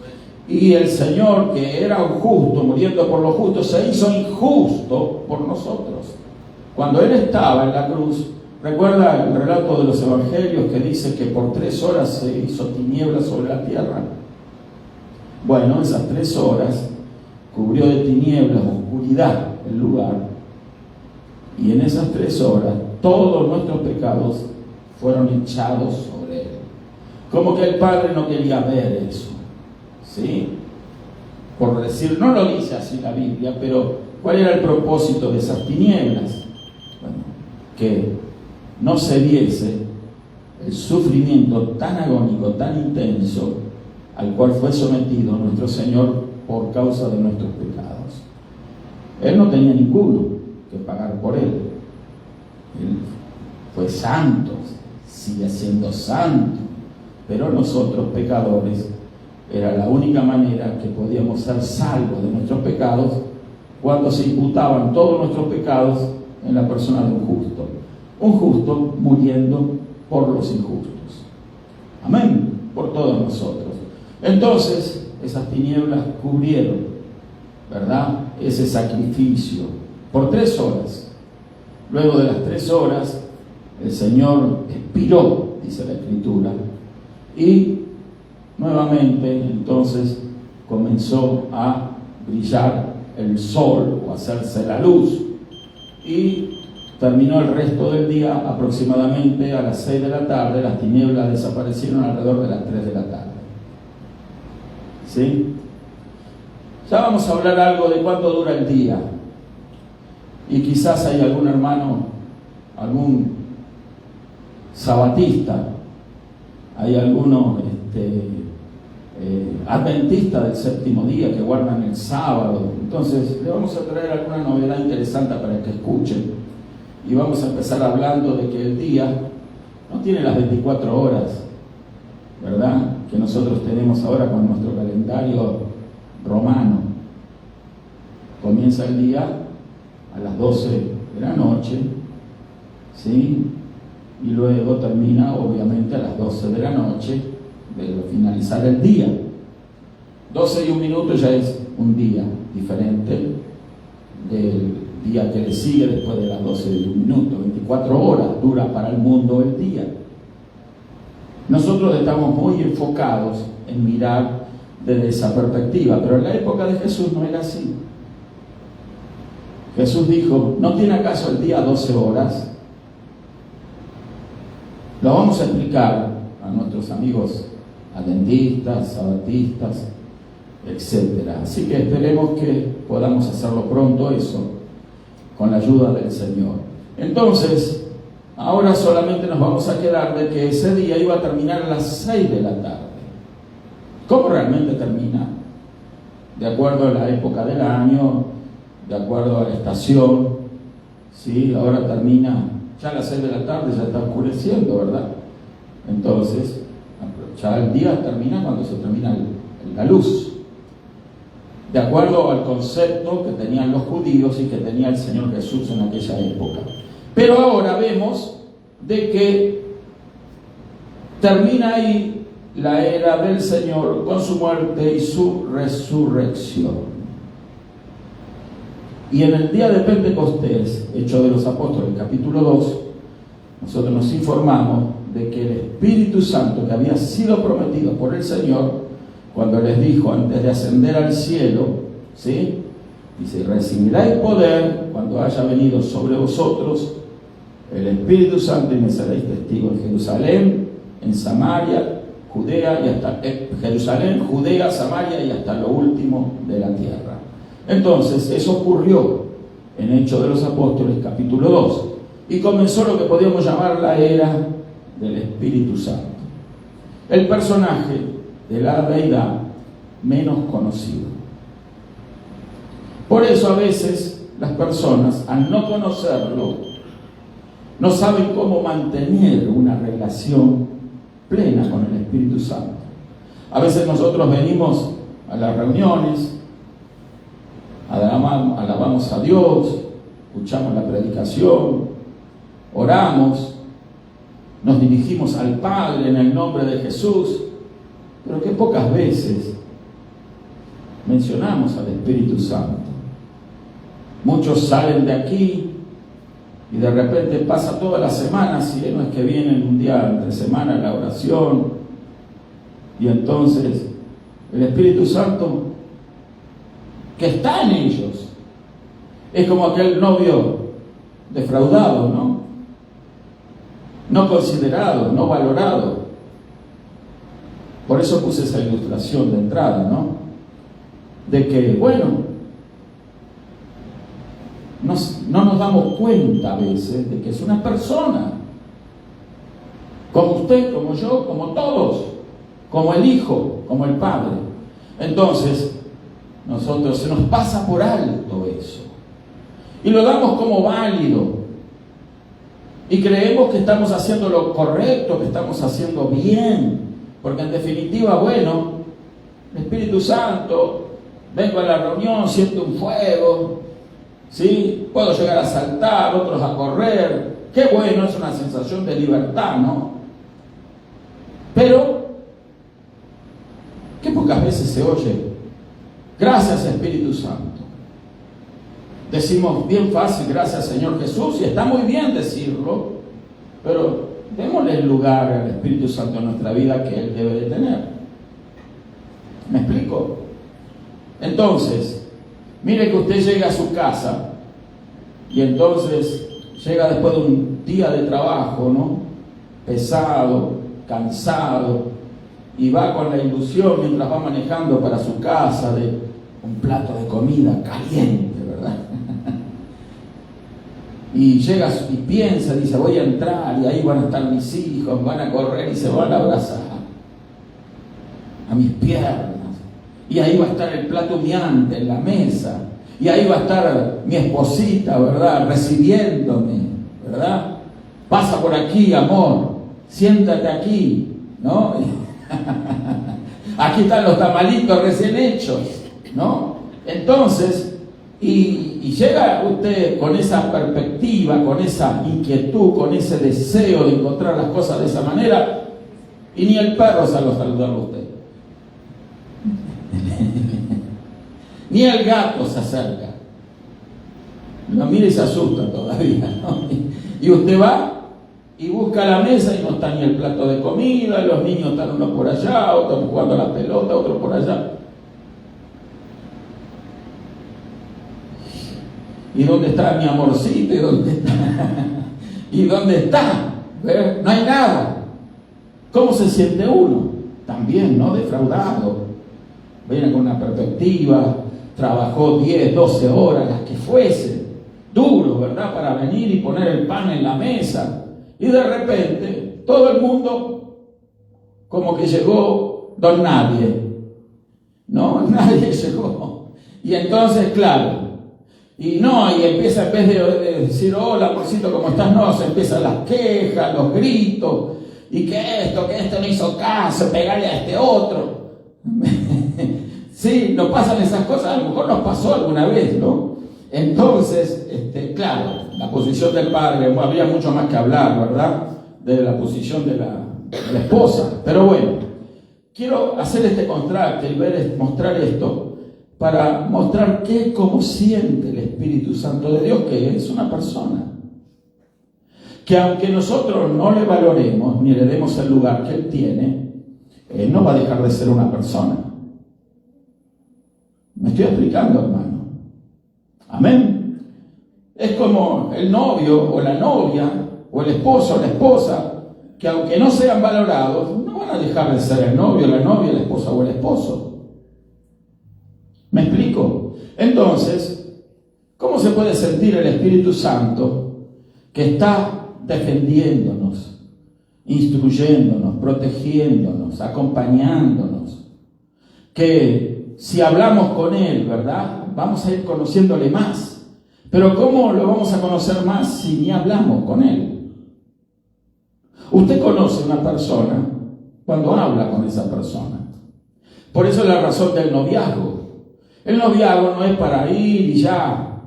Y el Señor, que era un justo, muriendo por los justos, se hizo injusto por nosotros. Cuando Él estaba en la cruz, recuerda el relato de los evangelios que dice que por 3 horas se hizo tinieblas sobre la tierra. Bueno, esas 3 horas cubrió de tinieblas, oscuridad el lugar. Y en esas 3 horas, todos nuestros pecados fueron echados sobre Él. Como que el Padre no quería ver eso, ¿sí? Por decir, no lo dice así la Biblia, pero ¿cuál era el propósito de esas tinieblas? Bueno, que no se viese el sufrimiento tan agónico, tan intenso, al cual fue sometido nuestro Señor por causa de nuestros pecados. Él no tenía ninguno que pagar por Él. Él fue santo, sigue siendo santo, pero nosotros pecadores, era la única manera que podíamos ser salvos de nuestros pecados cuando se imputaban todos nuestros pecados en la persona de un justo muriendo por los injustos. Amén, por todos nosotros. Entonces, esas tinieblas cubrieron, ¿verdad?, ese sacrificio por 3 horas. Luego de las 3 horas, el Señor expiró, dice la Escritura, y nuevamente entonces comenzó a brillar el sol o a hacerse la luz, y terminó el resto del día aproximadamente a las 6 de la tarde. Las tinieblas desaparecieron alrededor de las 3 de la tarde. ¿Sí? Ya vamos a hablar algo de cuánto dura el día. Y quizás hay algún hermano, algún sabatista, hay algunos adventistas del 7º día que guardan el sábado. Entonces le vamos a traer alguna novedad interesante para que escuchen. Y vamos a empezar hablando de que el día no tiene las 24 horas, ¿verdad?, que nosotros tenemos ahora con nuestro calendario romano. Comienza el día a las 12 de la noche, ¿sí?, y luego termina obviamente a las 12 de la noche de finalizar el día. 12 y 1 minuto ya es un día diferente del día que le sigue después de las 12 y 1 minuto. 24 horas dura para el mundo el día. Nosotros estamos muy enfocados en mirar desde esa perspectiva, pero en la época de Jesús no era así. Jesús dijo, ¿no tiene acaso el día 12 horas? Lo vamos a explicar a nuestros amigos adventistas, sabatistas, etc. Así que esperemos que podamos hacerlo pronto eso, con la ayuda del Señor. Entonces, ahora solamente nos vamos a quedar de que ese día iba a terminar a las 6 de la tarde. ¿Cómo realmente termina? De acuerdo a la época del año, de acuerdo a la estación, ¿sí? Ahora termina ya a las 6 de la tarde, ya está oscureciendo, ¿verdad? Entonces, ya el día termina cuando se termina la luz, de acuerdo al concepto que tenían los judíos y que tenía el Señor Jesús en aquella época. Pero ahora vemos de que termina ahí la era del Señor con su muerte y su resurrección. Y en el día de Pentecostés, Hechos de los Apóstoles, capítulo 2, nosotros nos informamos de que el Espíritu Santo que había sido prometido por el Señor, cuando les dijo antes de ascender al cielo, ¿sí?, dice, recibiréis poder cuando haya venido sobre vosotros el Espíritu Santo y me seréis testigos en Jerusalén, en Samaria, Judea y hasta Jerusalén, Judea, Samaria y hasta lo último de la tierra. Entonces, eso ocurrió en Hechos de los Apóstoles, capítulo 2, y comenzó lo que podríamos llamar la era del Espíritu Santo. El personaje de la deidad menos conocido. Por eso a veces las personas, al no conocerlo, no saben cómo mantener una relación plena con el Espíritu Santo. A veces nosotros venimos a las reuniones, alabamos a Dios, escuchamos la predicación, oramos, nos dirigimos al Padre en el nombre de Jesús, pero que pocas veces mencionamos al Espíritu Santo. Muchos salen de aquí y de repente pasa toda la semana, si no es que vienen un día entre semana la oración, y entonces el Espíritu Santo que está en ellos es como aquel novio defraudado, no considerado, no valorado. Por eso puse esa ilustración de entrada, de que, bueno, no nos damos cuenta a veces de que es una persona, como usted, como yo, como todos, como el Hijo, como el Padre. Entonces, nosotros se nos pasa por alto eso, y lo damos como válido, y creemos que estamos haciendo lo correcto, que estamos haciendo bien, porque en definitiva, bueno, el Espíritu Santo, vengo a la reunión, siento un fuego, ¿sí? Puedo llegar a saltar, otros a correr, qué bueno, es una sensación de libertad, Pero, qué pocas veces se oye, gracias Espíritu Santo. Decimos bien fácil, gracias Señor Jesús, y está muy bien decirlo, pero démosle el lugar al Espíritu Santo en nuestra vida que Él debe de tener. ¿Me explico? Entonces, mire que usted llega a su casa y entonces llega después de un día de trabajo, pesado, cansado, y va con la ilusión mientras va manejando para su casa de un plato de comida caliente, ¿verdad? Y llega y piensa, dice, voy a entrar y ahí van a estar mis hijos, van a correr y se van a abrazar a mis piernas. Y ahí va a estar el plato humeante en la mesa. Y ahí va a estar mi esposita, ¿verdad? Recibiéndome, ¿verdad? Pasa por aquí, amor, siéntate aquí, Aquí están los tamalitos recién hechos, Entonces, y llega usted con esa perspectiva, con esa inquietud, con ese deseo de encontrar las cosas de esa manera, y ni el perro sale a saludarlo a usted. Ni el gato se acerca. Lo mira y se asusta todavía, Y usted va y busca la mesa y no está ni el plato de comida, y los niños están uno por allá, otro jugando a la pelota, otro por allá. ¿Y dónde está mi amorcito? ¿Y dónde está? ¿Y dónde está? No hay nada. ¿Cómo se siente uno? También, defraudado. Viene con una perspectiva, trabajó 10, 12 horas, las que fuese, duro, ¿verdad? Para venir y poner el pan en la mesa. Y de repente, todo el mundo como que llegó don nadie. Nadie llegó. Y entonces, claro, y empieza, en vez de decir, hola, amorcito, ¿cómo estás? Se empiezan las quejas, los gritos, y que esto no hizo caso, pegarle a este otro. Sí, nos pasan esas cosas, a lo mejor nos pasó alguna vez, Entonces, claro, la posición del padre, habría mucho más que hablar, ¿verdad? De la posición de la esposa. Pero bueno, quiero hacer este contraste y mostrar esto para mostrar cómo siente el Espíritu Santo de Dios, que es una persona. Que aunque nosotros no le valoremos ni le demos el lugar que Él tiene, Él no va a dejar de ser una persona. ¿Me estoy explicando, hermano? Amén. Es como el novio o la novia, o el esposo o la esposa, que aunque no sean valorados, no van a dejar de ser el novio, la novia, la esposa o el esposo. ¿Me explico? Entonces, ¿cómo se puede sentir el Espíritu Santo que está defendiéndonos, instruyéndonos, protegiéndonos, acompañándonos? Que si hablamos con Él, ¿verdad? Vamos a ir conociéndole más. Pero ¿cómo lo vamos a conocer más si ni hablamos con Él? Usted conoce a una persona cuando habla con esa persona. Por eso es la razón del noviazgo. El noviazgo no es para ir y ya,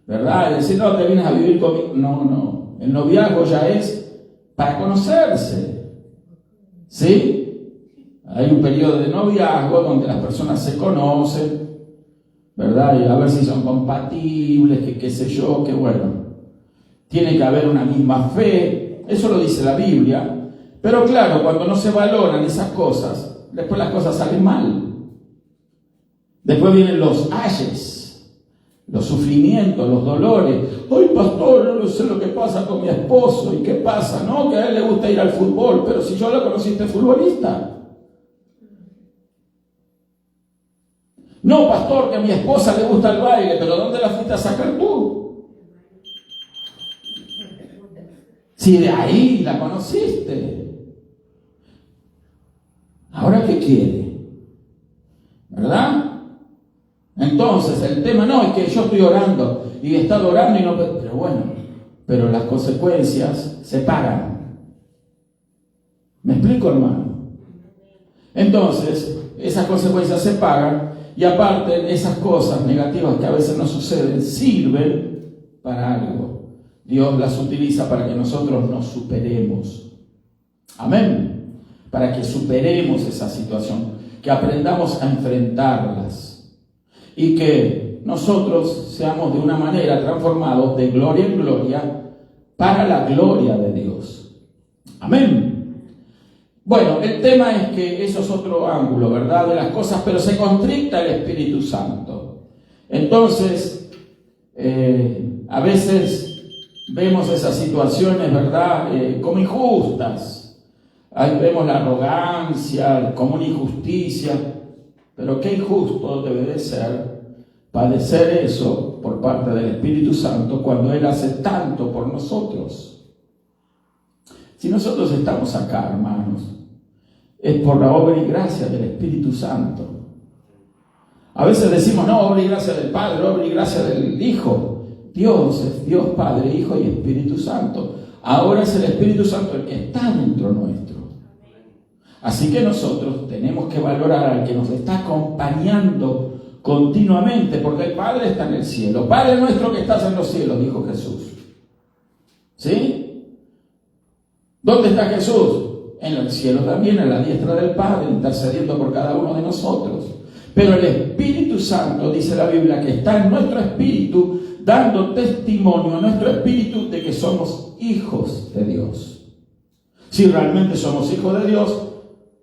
¿verdad? Es decir, no, te vienes a vivir conmigo. No, no. El noviazgo ya es para conocerse. ¿Sí? Hay un periodo de noviazgo donde las personas se conocen, ¿verdad? Y a ver si son compatibles, que qué sé yo, que bueno. Tiene que haber una misma fe. Eso lo dice la Biblia. Pero claro, cuando no se valoran esas cosas, después las cosas salen mal. Después vienen los ayes, los sufrimientos, los dolores. Ay, pastor, yo no sé lo que pasa con mi esposo. ¿Y qué pasa? No, que a él le gusta ir al fútbol. Pero si yo lo conociste futbolista. No, pastor, que a mi esposa le gusta el baile. Pero ¿dónde la fuiste a sacar tú? Si de ahí la conociste. ¿Ahora qué quiere? ¿Verdad? Entonces, el tema no es que yo estoy orando y he estado orando y no... Pero bueno, pero las consecuencias se pagan. ¿Me explico, hermano? Entonces, esas consecuencias se pagan y aparte esas cosas negativas que a veces nos suceden sirven para algo. Dios las utiliza para que nosotros nos superemos. Amén. Para que superemos esa situación, que aprendamos a enfrentarlas. Y que nosotros seamos de una manera transformados de gloria en gloria para la gloria de Dios. Amén. Bueno, el tema es que eso es otro ángulo, ¿verdad? De las cosas, pero se constricta el Espíritu Santo. Entonces, a veces vemos esas situaciones, ¿verdad? Como injustas. Ahí vemos la arrogancia como una injusticia. Pero qué injusto debe de ser padecer eso por parte del Espíritu Santo cuando Él hace tanto por nosotros. Si nosotros estamos acá, hermanos, es por la obra y gracia del Espíritu Santo. A veces decimos, no, obra y gracia del Padre, obra y gracia del Hijo. Dios es Dios Padre, Hijo y Espíritu Santo. Ahora es el Espíritu Santo el que está dentro nuestro. Así que nosotros tenemos que valorar al que nos está acompañando continuamente, porque el Padre está en el cielo. Padre nuestro que estás en los cielos, dijo Jesús. ¿Sí? ¿Dónde está Jesús? En el cielo también, en la diestra del Padre, intercediendo por cada uno de nosotros. Pero el Espíritu Santo, dice la Biblia, que está en nuestro espíritu, dando testimonio a nuestro espíritu de que somos hijos de Dios. Si realmente somos hijos de Dios,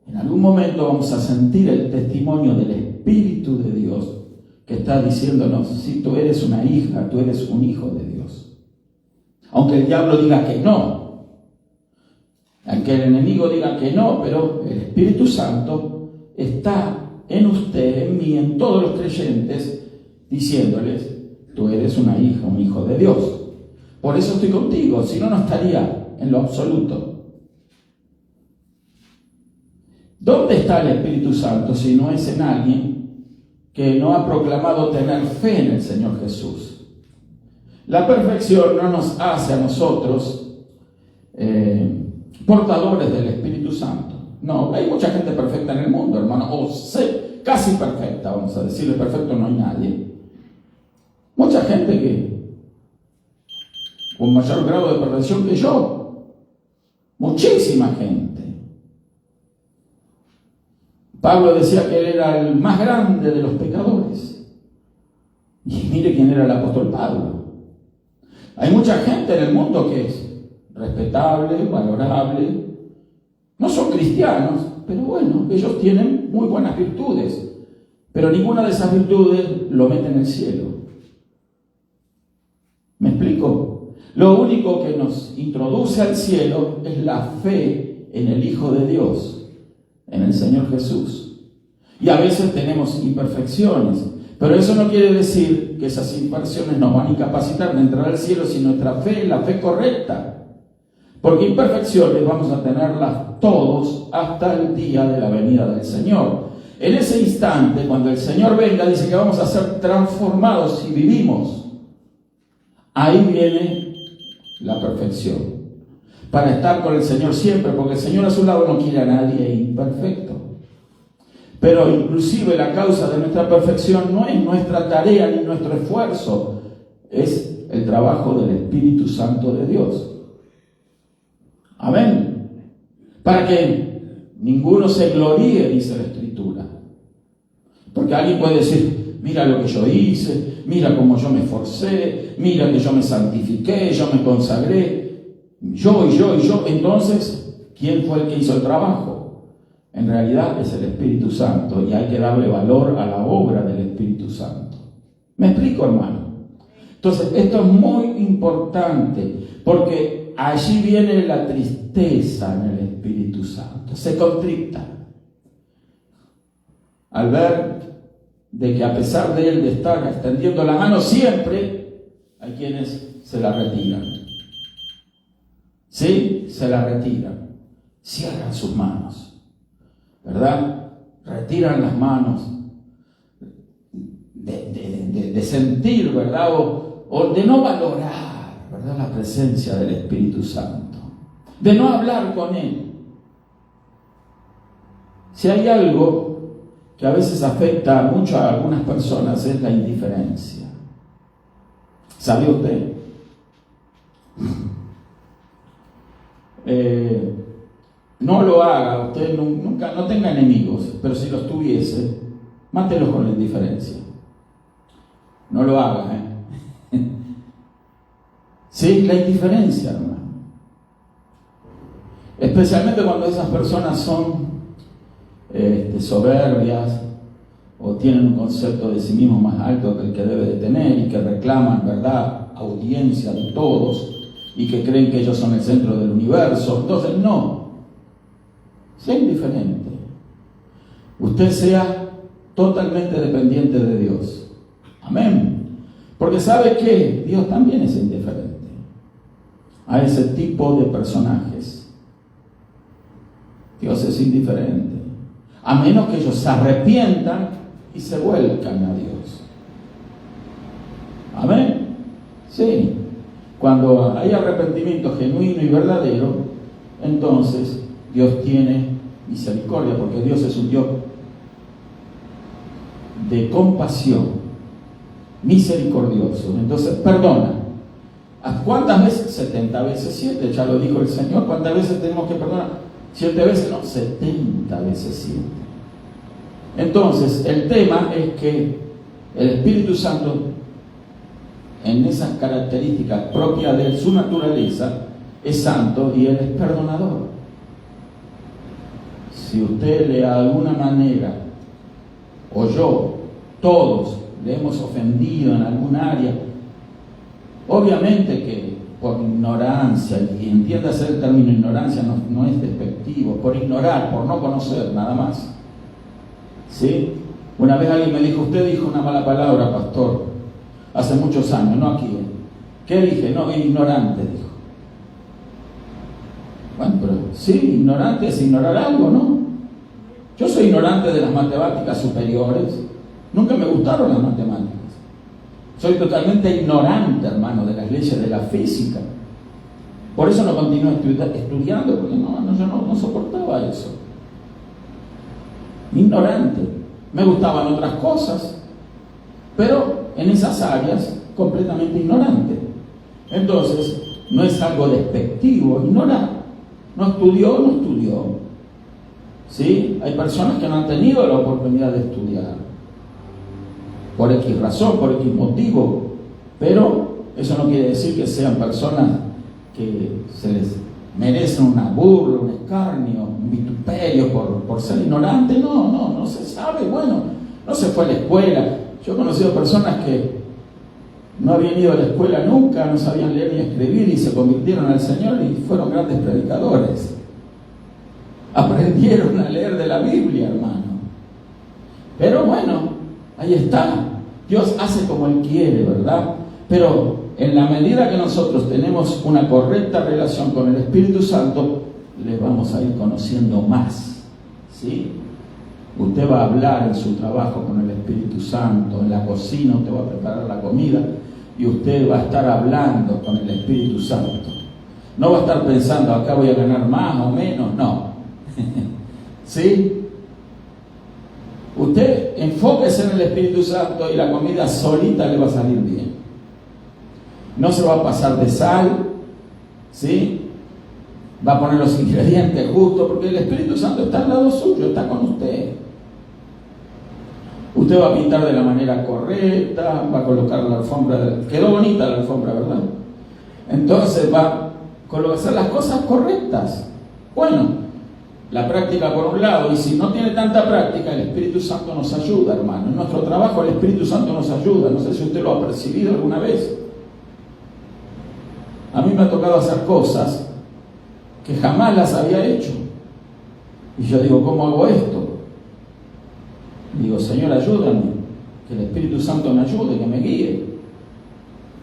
en algún momento vamos a sentir el testimonio del Espíritu de Dios que está diciéndonos, si tú eres una hija, tú eres un hijo de Dios. Aunque el diablo diga que no, aunque el enemigo diga que no, pero el Espíritu Santo está en usted, en mí, en todos los creyentes, diciéndoles, tú eres una hija, un hijo de Dios. Por eso estoy contigo, si no, no estaría en lo absoluto. ¿Dónde está el Espíritu Santo si no es en alguien que no ha proclamado tener fe en el Señor Jesús? La perfección no nos hace a nosotros portadores del Espíritu Santo. No, hay mucha gente perfecta en el mundo, hermano, o casi perfecta, vamos a decirle, perfecto no hay nadie. Mucha gente que con mayor grado de perfección que yo, muchísima gente. Pablo decía que él era el más grande de los pecadores. Y mire quién era el apóstol Pablo. Hay mucha gente en el mundo que es respetable, valorable. No son cristianos, pero bueno, ellos tienen muy buenas virtudes. Pero ninguna de esas virtudes lo mete en el cielo. ¿Me explico? Lo único que nos introduce al cielo es la fe en el Hijo de Dios, en el Señor Jesús. Y a veces tenemos imperfecciones, pero eso no quiere decir que esas imperfecciones nos van a incapacitar de entrar al cielo si nuestra fe es la fe correcta. Porque imperfecciones vamos a tenerlas todos hasta el día de la venida del Señor. En ese instante, cuando el Señor venga, dice que vamos a ser transformados si vivimos. Ahí viene la perfección. Para estar con el Señor siempre, porque el Señor a su lado no quiere a nadie imperfecto. Pero inclusive la causa de nuestra perfección no es nuestra tarea ni nuestro esfuerzo, es trabajo del Espíritu Santo de Dios. Amén. Para que ninguno se gloríe, dice la Escritura. Porque alguien puede decir, mira lo que yo hice, mira cómo yo me esforcé, mira que yo me santifiqué, yo me consagré, yo. Entonces, ¿quién fue el que hizo el trabajo? En realidad es el Espíritu Santo, y hay que darle valor a la obra del Espíritu Santo. ¿Me explico, hermano? Entonces, esto es muy importante, porque allí viene la tristeza en el Espíritu Santo. Se contricta al ver de que a pesar de él de estar extendiendo la mano siempre, hay quienes se la retiran. ¿Sí? Se la retiran. Cierran sus manos, ¿verdad? Retiran las manos de sentir, ¿verdad? O de no valorar, ¿verdad? La presencia del Espíritu Santo. De no hablar con él. Si hay algo que a veces afecta mucho a algunas personas, es la indiferencia. ¿Sabe usted? No lo haga, usted nunca, no tenga enemigos, pero si los tuviese, mátelos con la indiferencia. No lo haga, Sí, la indiferencia, hermano. Especialmente cuando esas personas son soberbias o tienen un concepto de sí mismo más alto que el que debe de tener y que reclaman, ¿verdad?, audiencia de todos y que creen que ellos son el centro del universo. Entonces, no. Sea indiferente. Usted sea totalmente dependiente de Dios. Amén. Porque ¿sabe qué? Dios también es indiferente a ese tipo de personajes. Dios es indiferente, a menos que ellos se arrepientan y se vuelcan a Dios. Amén. Sí. Cuando hay arrepentimiento genuino y verdadero, entonces Dios tiene misericordia, porque Dios es un Dios de compasión, misericordioso. Entonces perdona. ¿Cuántas veces? 70 veces 7, ya lo dijo el Señor. ¿Cuántas veces tenemos que perdonar? 7 veces, no, 70 veces 7. Entonces, el tema es que el Espíritu Santo, en esas características propias de su naturaleza, es santo y Él es perdonador. Si usted de alguna manera, o yo, todos, le hemos ofendido en algún área, obviamente que por ignorancia, y entiéndase el término ignorancia, no es despectivo, por ignorar, por no conocer, nada más. ¿Sí? Una vez alguien me dijo, usted dijo una mala palabra, pastor, hace muchos años, no aquí. ¿Qué dije? No, ignorante, dijo. Bueno, pero sí, ignorante es ignorar algo, ¿no? Yo soy ignorante de las matemáticas superiores, nunca me gustaron las matemáticas. Soy totalmente ignorante, hermano, de las leyes de la física. Por eso no continué estudiando, porque yo no soportaba eso. Ignorante. Me gustaban otras cosas, pero en esas áreas completamente ignorante. Entonces, no es algo despectivo ignorar. No estudió. ¿Sí? Hay personas que no han tenido la oportunidad de estudiar. Por X razón, por X motivo, pero eso no quiere decir que sean personas que se les merecen una burla, un escarnio, un vituperio por ser ignorante. No se sabe. Bueno, no se fue a la escuela. Yo he conocido personas que no habían ido a la escuela nunca, no sabían leer ni escribir y se convirtieron al Señor y fueron grandes predicadores. Aprendieron a leer de la Biblia, hermano. Pero bueno, ahí está. Dios hace como Él quiere, ¿verdad? Pero en la medida que nosotros tenemos una correcta relación con el Espíritu Santo, le vamos a ir conociendo más. ¿Sí? Usted va a hablar en su trabajo con el Espíritu Santo, en la cocina usted va a preparar la comida y usted va a estar hablando con el Espíritu Santo. No va a estar pensando, acá voy a ganar más o menos, no. ¿Sí? Usted enfóquese en el Espíritu Santo y la comida solita le va a salir bien. No se va a pasar de sal, ¿sí? Va a poner los ingredientes justos, porque el Espíritu Santo está al lado suyo, está con usted. Usted va a pintar de la manera correcta, va a colocar la alfombra, quedó bonita la alfombra, ¿verdad? Entonces va a colocar las cosas correctas. Bueno, la práctica por un lado, y si no tiene tanta práctica, el Espíritu Santo nos ayuda, hermano. En nuestro trabajo el Espíritu Santo nos ayuda. No sé si usted lo ha percibido alguna vez. A mí me ha tocado hacer cosas que jamás las había hecho. Y yo digo, ¿cómo hago esto? Digo, Señor, ayúdame, que el Espíritu Santo me ayude, que me guíe.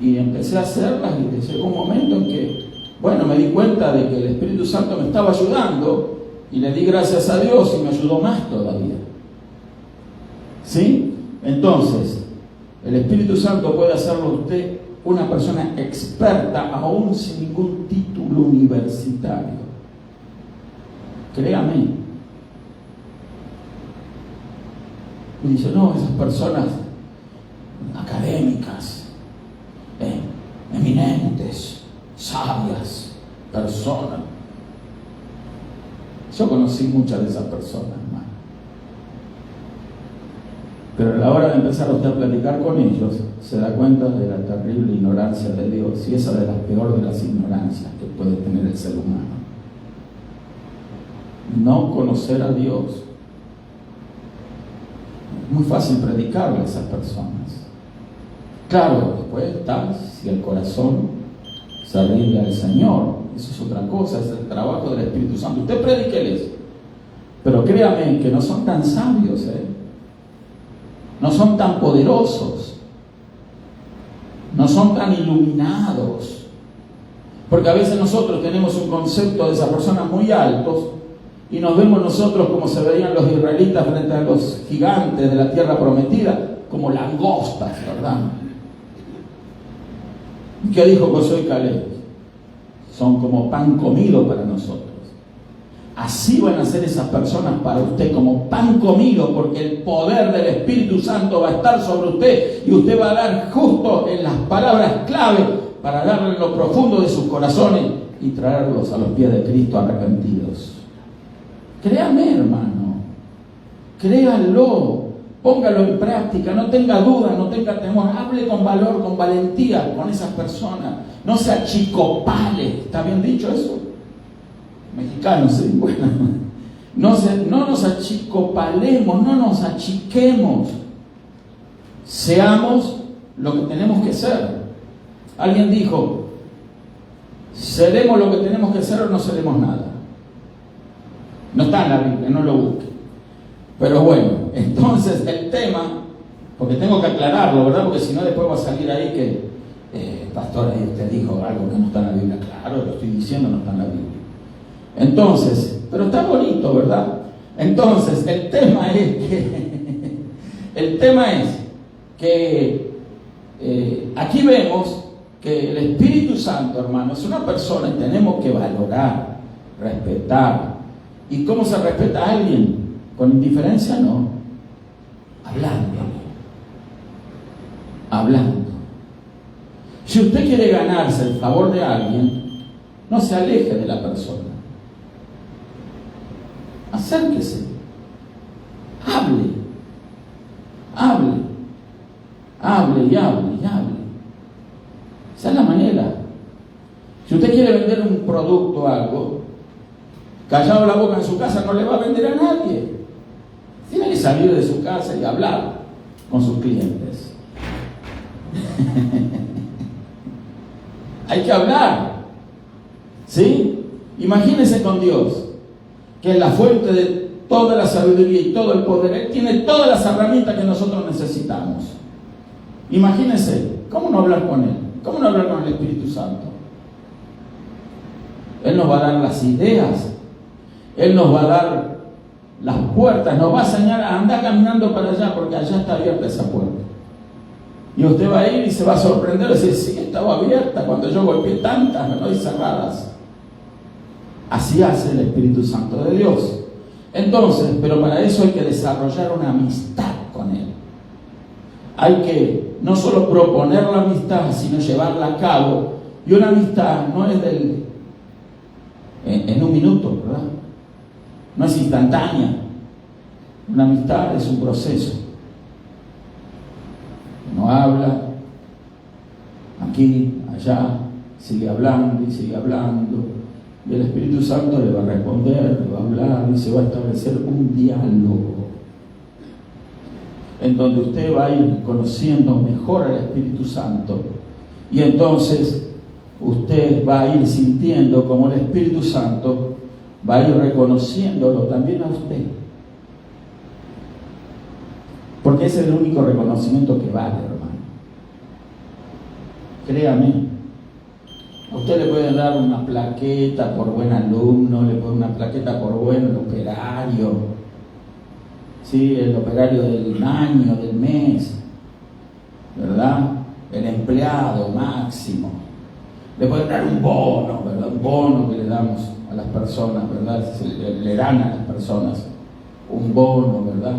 Y empecé a hacerlas y llegó un momento en que, bueno, me di cuenta de que el Espíritu Santo me estaba ayudando y le di gracias a Dios y me ayudó más todavía. ¿Sí? Entonces, el Espíritu Santo puede hacerlo usted una persona experta, aún sin ningún título universitario. Créame. Y dice, no, esas personas académicas, eminentes, sabias, personas. Yo conocí muchas de esas personas, hermano. Pero a la hora de empezar usted a platicar con ellos, se da cuenta de la terrible ignorancia de Dios, y esa es la peor de las ignorancias que puede tener el ser humano. No conocer a Dios. Es muy fácil predicarle a esas personas. Claro, después está, si el corazón se rinde al Señor, eso es otra cosa, es el trabajo del Espíritu Santo. Usted predíqueles, pero créame que no son tan sabios, no son tan poderosos, no son tan iluminados, porque a veces nosotros tenemos un concepto de esas personas muy altos y nos vemos nosotros como se veían los israelitas frente a los gigantes de la tierra prometida, como langostas, ¿verdad? ¿Qué dijo Josué y Caleb? Son como pan comido para nosotros. Así van a ser esas personas para usted, como pan comido, porque el poder del Espíritu Santo va a estar sobre usted y usted va a dar justo en las palabras clave para darle en lo profundo de sus corazones y traerlos a los pies de Cristo arrepentidos. Créame, hermano, créanlo, póngalo en práctica, no tenga duda, no tenga temor, hable con valor, con valentía con esas personas, no se achicopale. ¿Está bien dicho eso? Mexicanos, ¿sí? Bueno, no nos achicopalemos, no nos achiquemos, seamos lo que tenemos que ser. Alguien dijo, seremos lo que tenemos que ser o no seremos nada. No está en la Biblia, no lo busque. Pero bueno, entonces el tema, porque tengo que aclararlo, ¿verdad? Porque si no después va a salir ahí que, pastor, ahí usted dijo algo que no está en la Biblia. Claro, lo estoy diciendo, no está en la Biblia. Entonces, pero está bonito, ¿verdad? Entonces, el tema es que aquí vemos que el Espíritu Santo, hermano, es una persona y tenemos que valorar, respetar. ¿Y cómo se respeta a alguien? ¿Con indiferencia? No. Hablando. Si usted quiere ganarse el favor de alguien, no se aleje de la persona. Acérquese. Hable y hable. Esa es la manera. Si usted quiere vender un producto o algo, callado la boca en su casa no le va a vender a nadie. Tiene que salir de su casa y hablar con sus clientes. Hay que hablar. ¿Sí? Imagínese con Dios, que es la fuente de toda la sabiduría y todo el poder. Él tiene todas las herramientas que nosotros necesitamos. Imagínese, ¿cómo no hablar con Él? ¿Cómo no hablar con el Espíritu Santo? Él nos va a dar las ideas, Él nos va a dar las puertas, nos va a enseñar a andar caminando para allá, porque allá está abierta esa puerta. Y usted va a ir y se va a sorprender y decir, sí, estaba abierta cuando yo golpeé tantas, no hay cerradas. Así hace el Espíritu Santo de Dios. Entonces, pero para eso hay que desarrollar una amistad con Él. hay que no solo proponer la amistad, sino llevarla a cabo. Y una amistad no es en un minuto, ¿verdad? No es instantánea. Una amistad es un proceso. Uno habla, aquí, allá, sigue hablando y sigue hablando. Y el Espíritu Santo le va a responder, le va a hablar y se va a establecer un diálogo en donde usted va a ir conociendo mejor al Espíritu Santo, y entonces usted va a ir sintiendo como el Espíritu Santo va a ir reconociéndolo también a usted, porque ese es el único reconocimiento que vale, hermano. Créame, a usted le pueden dar una plaqueta por buen alumno, le pueden dar una plaqueta por buen operario, ¿sí? El operario del año, del mes, ¿verdad? El empleado máximo. Le pueden dar un bono, ¿verdad? Un bono que le damos a las personas, ¿verdad? Le dan a las personas un bono, ¿verdad?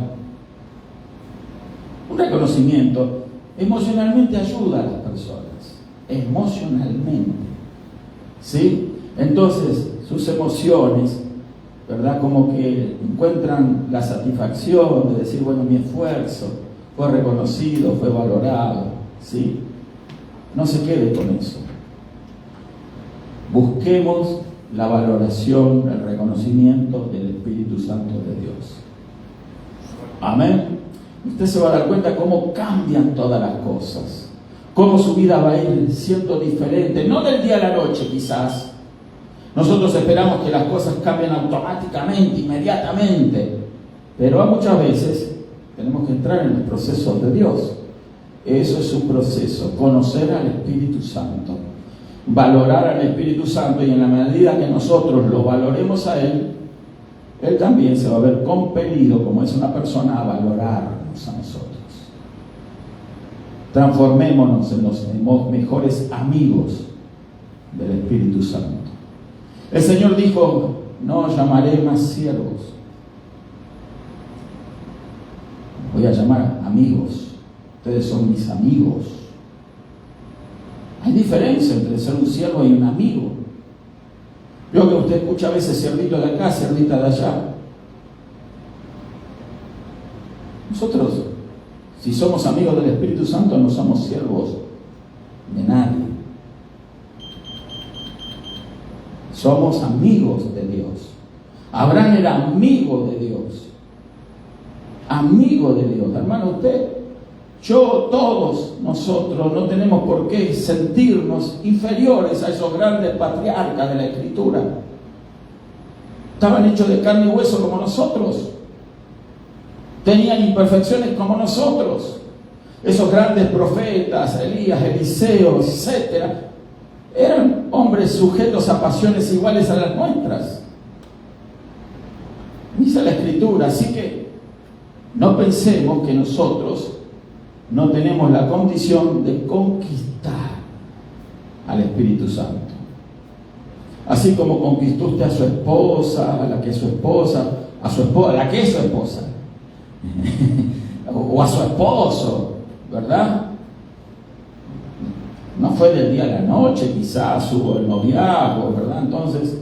Un reconocimiento emocionalmente ayuda a las personas, emocionalmente, ¿sí? Entonces, sus emociones, ¿verdad? Como que encuentran la satisfacción de decir, bueno, mi esfuerzo fue reconocido, fue valorado, ¿sí? No se quede con eso. Busquemos la valoración, el reconocimiento del Espíritu Santo de Dios. Amén. Usted se va a dar cuenta cómo cambian todas las cosas, cómo su vida va a ir siendo diferente, no del día a la noche quizás. Nosotros esperamos que las cosas cambien automáticamente, inmediatamente, pero muchas veces tenemos que entrar en el proceso de Dios. Eso es un proceso, conocer al Espíritu Santo, valorar al Espíritu Santo, y en la medida que nosotros lo valoremos a Él, Él también se va a ver compelido, como es una persona, a valorarnos a nosotros. Transformémonos en los mejores amigos del Espíritu Santo. El Señor dijo, no llamaré más siervos, voy a llamar amigos. Ustedes son mis amigos. Hay diferencia entre ser un siervo y un amigo. Yo que usted escucha a veces siervito de acá, siervita de allá. Nosotros, si somos amigos del Espíritu Santo, no somos siervos de nadie. Somos amigos de Dios. Abraham era amigo de Dios. Amigo de Dios. Hermano, usted, yo, todos nosotros no tenemos por qué sentirnos inferiores a esos grandes patriarcas de la Escritura. Estaban hechos de carne y hueso como nosotros. Tenían imperfecciones como nosotros. Esos grandes profetas, Elías, Eliseo, etcétera, eran hombres sujetos a pasiones iguales a las nuestras. Dice la Escritura. Así que no pensemos que nosotros no tenemos la condición de conquistar al Espíritu Santo. Así como conquistó usted a su esposa, a la que es su esposa, a la que es su esposa, o a su esposo, ¿verdad? No fue del día a la noche, quizás hubo el noviazgo, ¿verdad? Entonces,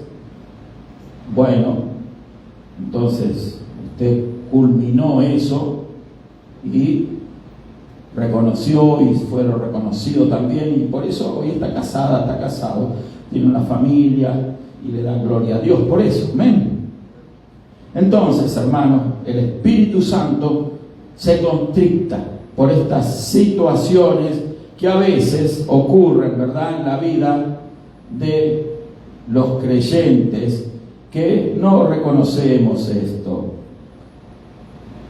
usted culminó eso y reconoció y fue reconocido también, y por eso hoy está casada, está casado, tiene una familia y le dan gloria a Dios por eso. Amén. Entonces, hermanos, el Espíritu Santo se constricta por estas situaciones que a veces ocurren, ¿verdad?, en la vida de los creyentes que no reconocemos esto.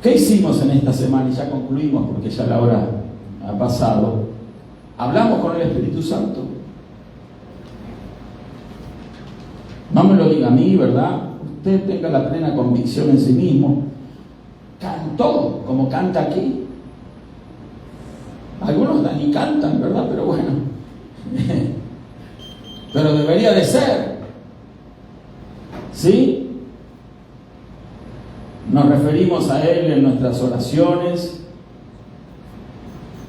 ¿Qué hicimos en esta semana? Y ya concluimos porque ya la hora ha pasado. Hablamos con el Espíritu Santo. No me lo diga a mí, ¿verdad? Usted tenga la plena convicción en sí mismo. Cantó como canta aquí. Algunos ni cantan, ¿verdad? Pero bueno. Pero debería de ser. ¿Sí? Nos referimos a Él en nuestras oraciones.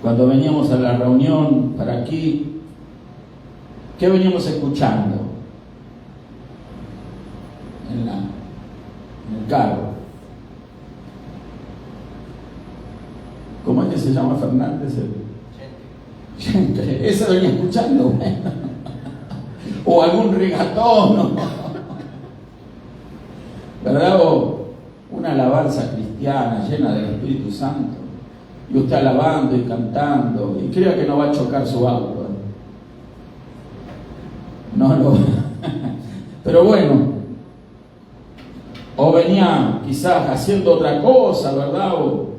Cuando veníamos a la reunión para aquí, ¿qué veníamos escuchando? En el carro. ¿Cómo es que se llama Fernández? Eso venía escuchando, bueno. O algún regatón, ¿no? ¿Verdad? O una alabanza cristiana llena del Espíritu Santo. Y usted alabando y cantando, y crea que no va a chocar su auto. No. Pero bueno, o venía quizás haciendo otra cosa, ¿verdad? O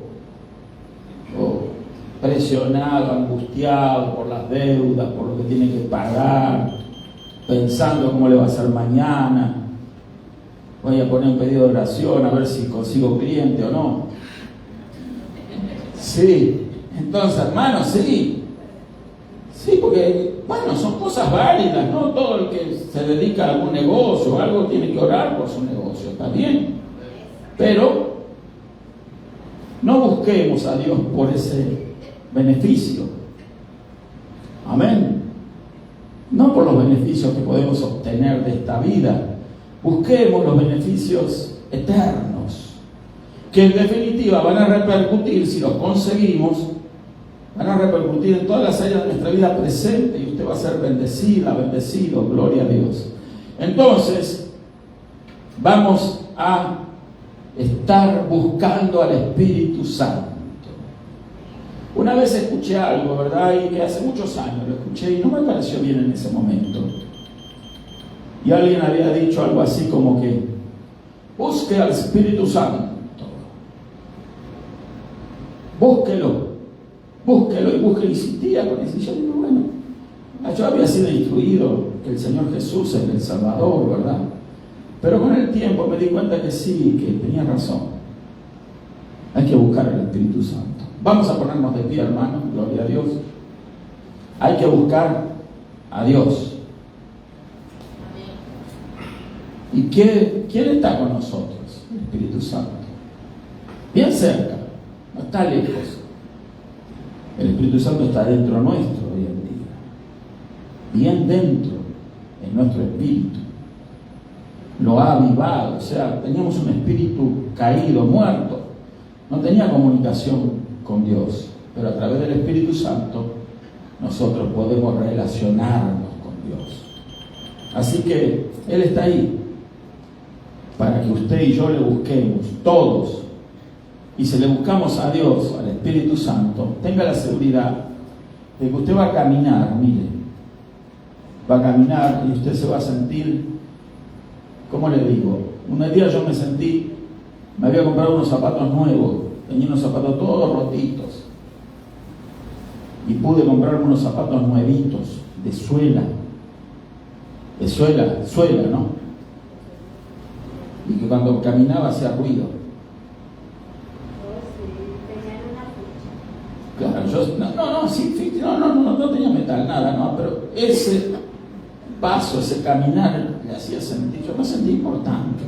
presionado, angustiado por las deudas, por lo que tiene que pagar, pensando cómo le va a hacer mañana. Voy a poner un pedido de oración a ver si consigo cliente o no. Sí, entonces, hermanos, sí, porque, bueno, son cosas válidas, ¿no? Todo el que se dedica a algún negocio o algo tiene que orar por su negocio, está bien, pero no busquemos a Dios por ese beneficio, amén, no por los beneficios que podemos obtener de esta vida, busquemos los beneficios eternos, que en definitiva van a repercutir, si los conseguimos, van a repercutir en todas las áreas de nuestra vida presente y usted va a ser bendecida, bendecido, gloria a Dios. Entonces, vamos a estar buscando al Espíritu Santo. Una vez escuché algo, ¿verdad? Y que hace muchos años lo escuché y no me pareció bien en ese momento. Y alguien había dicho algo así como que busque al Espíritu Santo. Búsquelo y búsquelo, insistía con eso. Y yo digo, bueno, yo había sido instruido que el Señor Jesús es el Salvador, ¿verdad? Pero con el tiempo me di cuenta que sí, que tenía razón. Hay que buscar al Espíritu Santo. Vamos a ponernos de pie, hermanos, gloria a Dios. Hay que buscar a Dios. ¿Y quién está con nosotros? El Espíritu Santo. Bien cerca. No está lejos. El Espíritu Santo está dentro nuestro hoy en día. Bien dentro, en nuestro espíritu. Lo ha avivado. O sea, teníamos un espíritu caído, muerto. No tenía comunicación con Dios. Pero a través del Espíritu Santo nosotros podemos relacionarnos con Dios. Así que Él está ahí para que usted y yo le busquemos, todos. Y si le buscamos a Dios, al Espíritu Santo, tenga la seguridad de que usted va a caminar, mire, va a caminar y usted se va a sentir, ¿cómo le digo? Un día yo me había comprado unos zapatos nuevos, tenía unos zapatos todos rotitos, y pude comprarme unos zapatos nuevitos, de suela, ¿no? Y que cuando caminaba hacía ruido. Claro, no tenía metal, nada, no, pero ese paso, ese caminar le hacía sentir, yo me sentí importante.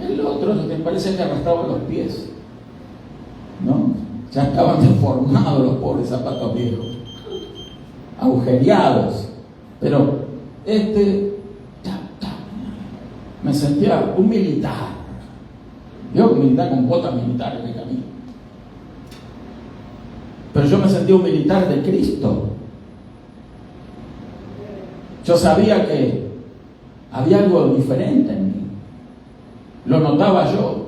El otro me parece que arrastraba los pies, ¿no? Ya estaban deformados los pobres zapatos viejos, agujereados, pero me sentía un militar. Yo militar con botas militares de camino. Pero yo me sentía un militar de Cristo. Yo sabía que había algo diferente en mí. Lo notaba yo.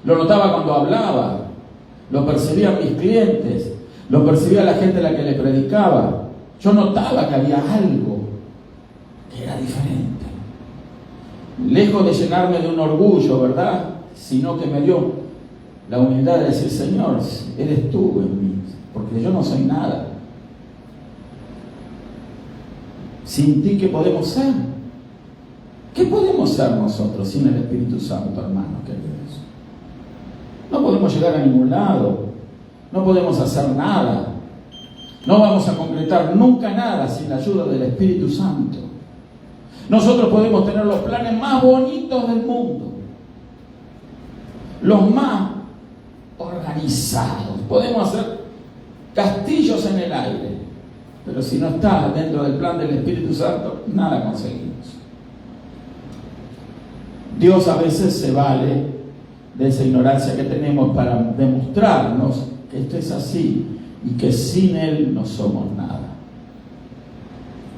Lo notaba cuando hablaba. Lo percibían mis clientes. Lo percibía la gente a la que le predicaba. Yo notaba que había algo que era diferente. Lejos de llenarme de un orgullo, ¿verdad? Sino que me dio la humildad de decir, Señor, eres tú en mí, porque yo no soy nada. Sin ti, ¿qué podemos ser? ¿Qué podemos ser nosotros sin el Espíritu Santo, hermanos queridos? No podemos llegar a ningún lado, no podemos hacer nada, no vamos a concretar nunca nada sin la ayuda del Espíritu Santo. Nosotros podemos tener los planes más bonitos del mundo, los más organizados. Podemos hacer castillos en el aire, pero si no está dentro del plan del Espíritu Santo, nada conseguimos. Dios a veces se vale de esa ignorancia que tenemos para demostrarnos que esto es así y que sin Él no somos nada.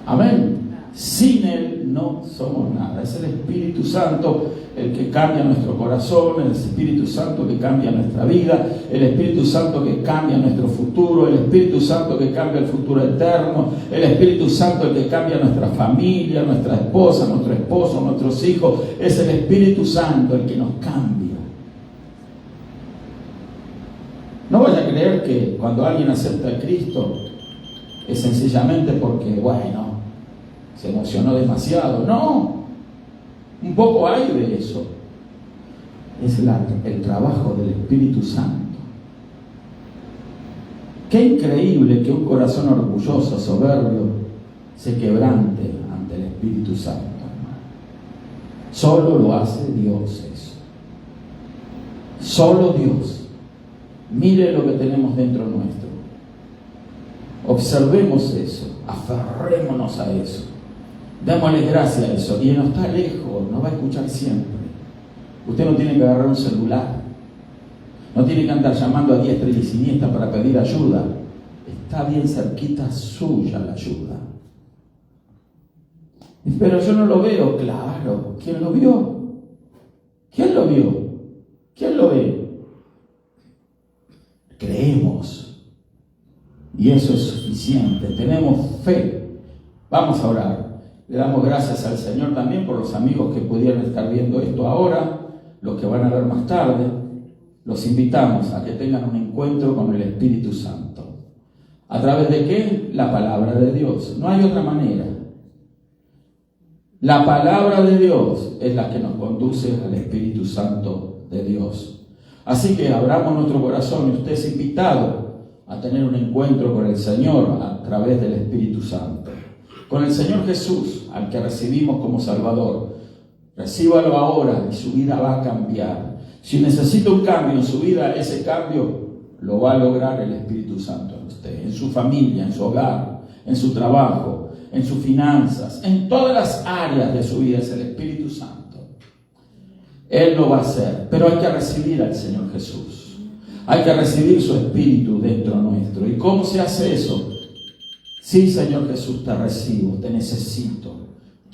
Amén. Sin Él no somos nada. Es el Espíritu Santo el que cambia nuestro corazón, el Espíritu Santo que cambia nuestra vida, el Espíritu Santo que cambia nuestro futuro, el Espíritu Santo que cambia el futuro eterno, el Espíritu Santo el que cambia nuestra familia, nuestra esposa, nuestro esposo, nuestros hijos. Es el Espíritu Santo el que nos cambia. No vaya a creer que cuando alguien acepta a Cristo es sencillamente porque, bueno, se emocionó demasiado. No, un poco hay de eso. Es el trabajo del Espíritu Santo. Qué increíble que un corazón orgulloso, soberbio, se quebrante ante el Espíritu Santo, hermano. Solo lo hace Dios eso. Solo Dios. Mire lo que tenemos dentro nuestro. Observemos eso, aferrémonos a eso. Démosle gracias a eso. Y no está lejos, nos va a escuchar siempre. Usted no tiene que agarrar un celular. No tiene que andar llamando a diestra y siniestra para pedir ayuda. Está bien cerquita suya la ayuda. Pero yo no lo veo. Claro, ¿quién lo vio? ¿Quién lo vio? ¿Quién lo ve? Creemos. Y eso es suficiente. Tenemos fe. Vamos a orar. Le damos gracias al Señor también por los amigos que pudieran estar viendo esto ahora, los que van a ver más tarde. Los invitamos a que tengan un encuentro con el Espíritu Santo. ¿A través de qué? La palabra de Dios. No hay otra manera. La palabra de Dios es la que nos conduce al Espíritu Santo de Dios. Así que abramos nuestro corazón y usted es invitado a tener un encuentro con el Señor a través del Espíritu Santo. Con el Señor Jesús, al que recibimos como Salvador. Recíbalo ahora y su vida va a cambiar. Si necesita un cambio en su vida, ese cambio lo va a lograr el Espíritu Santo en usted, en su familia, en su hogar, en su trabajo, en sus finanzas, en todas las áreas de su vida es el Espíritu Santo. Él lo va a hacer, pero hay que recibir al Señor Jesús. Hay que recibir su Espíritu dentro nuestro. ¿Y cómo se hace eso? Sí, Señor Jesús, te recibo, te necesito.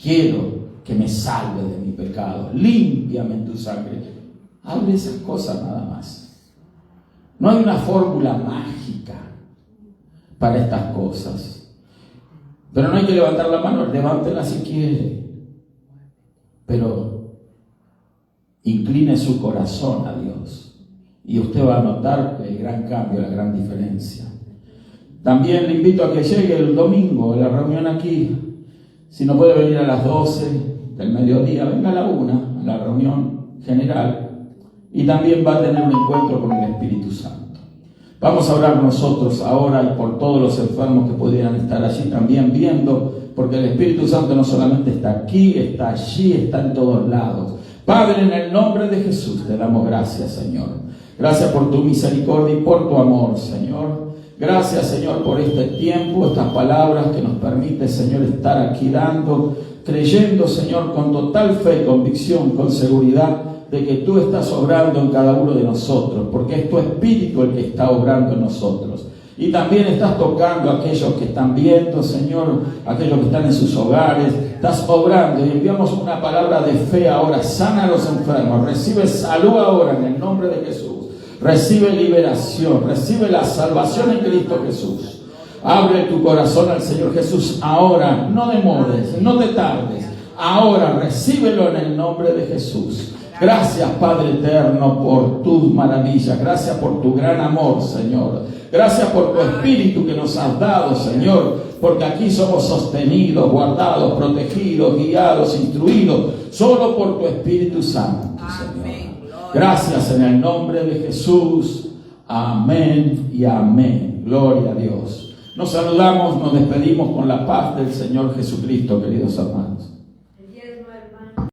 Quiero que me salve de mi pecado. Límpiame en tu sangre. Hable esas cosas nada más. No hay una fórmula mágica para estas cosas. Pero no hay que levantar la mano, levántela si quiere. Pero incline su corazón a Dios. Y usted va a notar el gran cambio, la gran diferencia. También le invito a que llegue el domingo a la reunión aquí. Si no puede venir a las 12 del mediodía, venga a la 1, a la reunión general. Y también va a tener un encuentro con el Espíritu Santo. Vamos a orar nosotros ahora y por todos los enfermos que pudieran estar allí también viendo, porque el Espíritu Santo no solamente está aquí, está allí, está en todos lados. Padre, en el nombre de Jesús te damos gracias, Señor. Gracias por tu misericordia y por tu amor, Señor. Gracias, Señor, por este tiempo, estas palabras que nos permite, Señor, estar aquí dando, creyendo, Señor, con total fe, convicción, con seguridad, de que tú estás obrando en cada uno de nosotros, porque es tu Espíritu el que está obrando en nosotros. Y también estás tocando a aquellos que están viendo, Señor, aquellos que están en sus hogares, estás obrando y enviamos una palabra de fe ahora. Sana a los enfermos, recibe salud ahora en el nombre de Jesús. Recibe liberación, recibe la salvación en Cristo Jesús. Abre tu corazón al Señor Jesús ahora, no demores, no te tardes. Ahora recíbelo en el nombre de Jesús. Gracias, Padre eterno, por tus maravillas. Gracias por tu gran amor, Señor. Gracias por tu Espíritu que nos has dado, Señor. Porque aquí somos sostenidos, guardados, protegidos, guiados, instruidos. Solo por tu Espíritu Santo, Señor. Gracias en el nombre de Jesús. Amén y amén. Gloria a Dios. Nos saludamos, nos despedimos con la paz del Señor Jesucristo, queridos hermanos.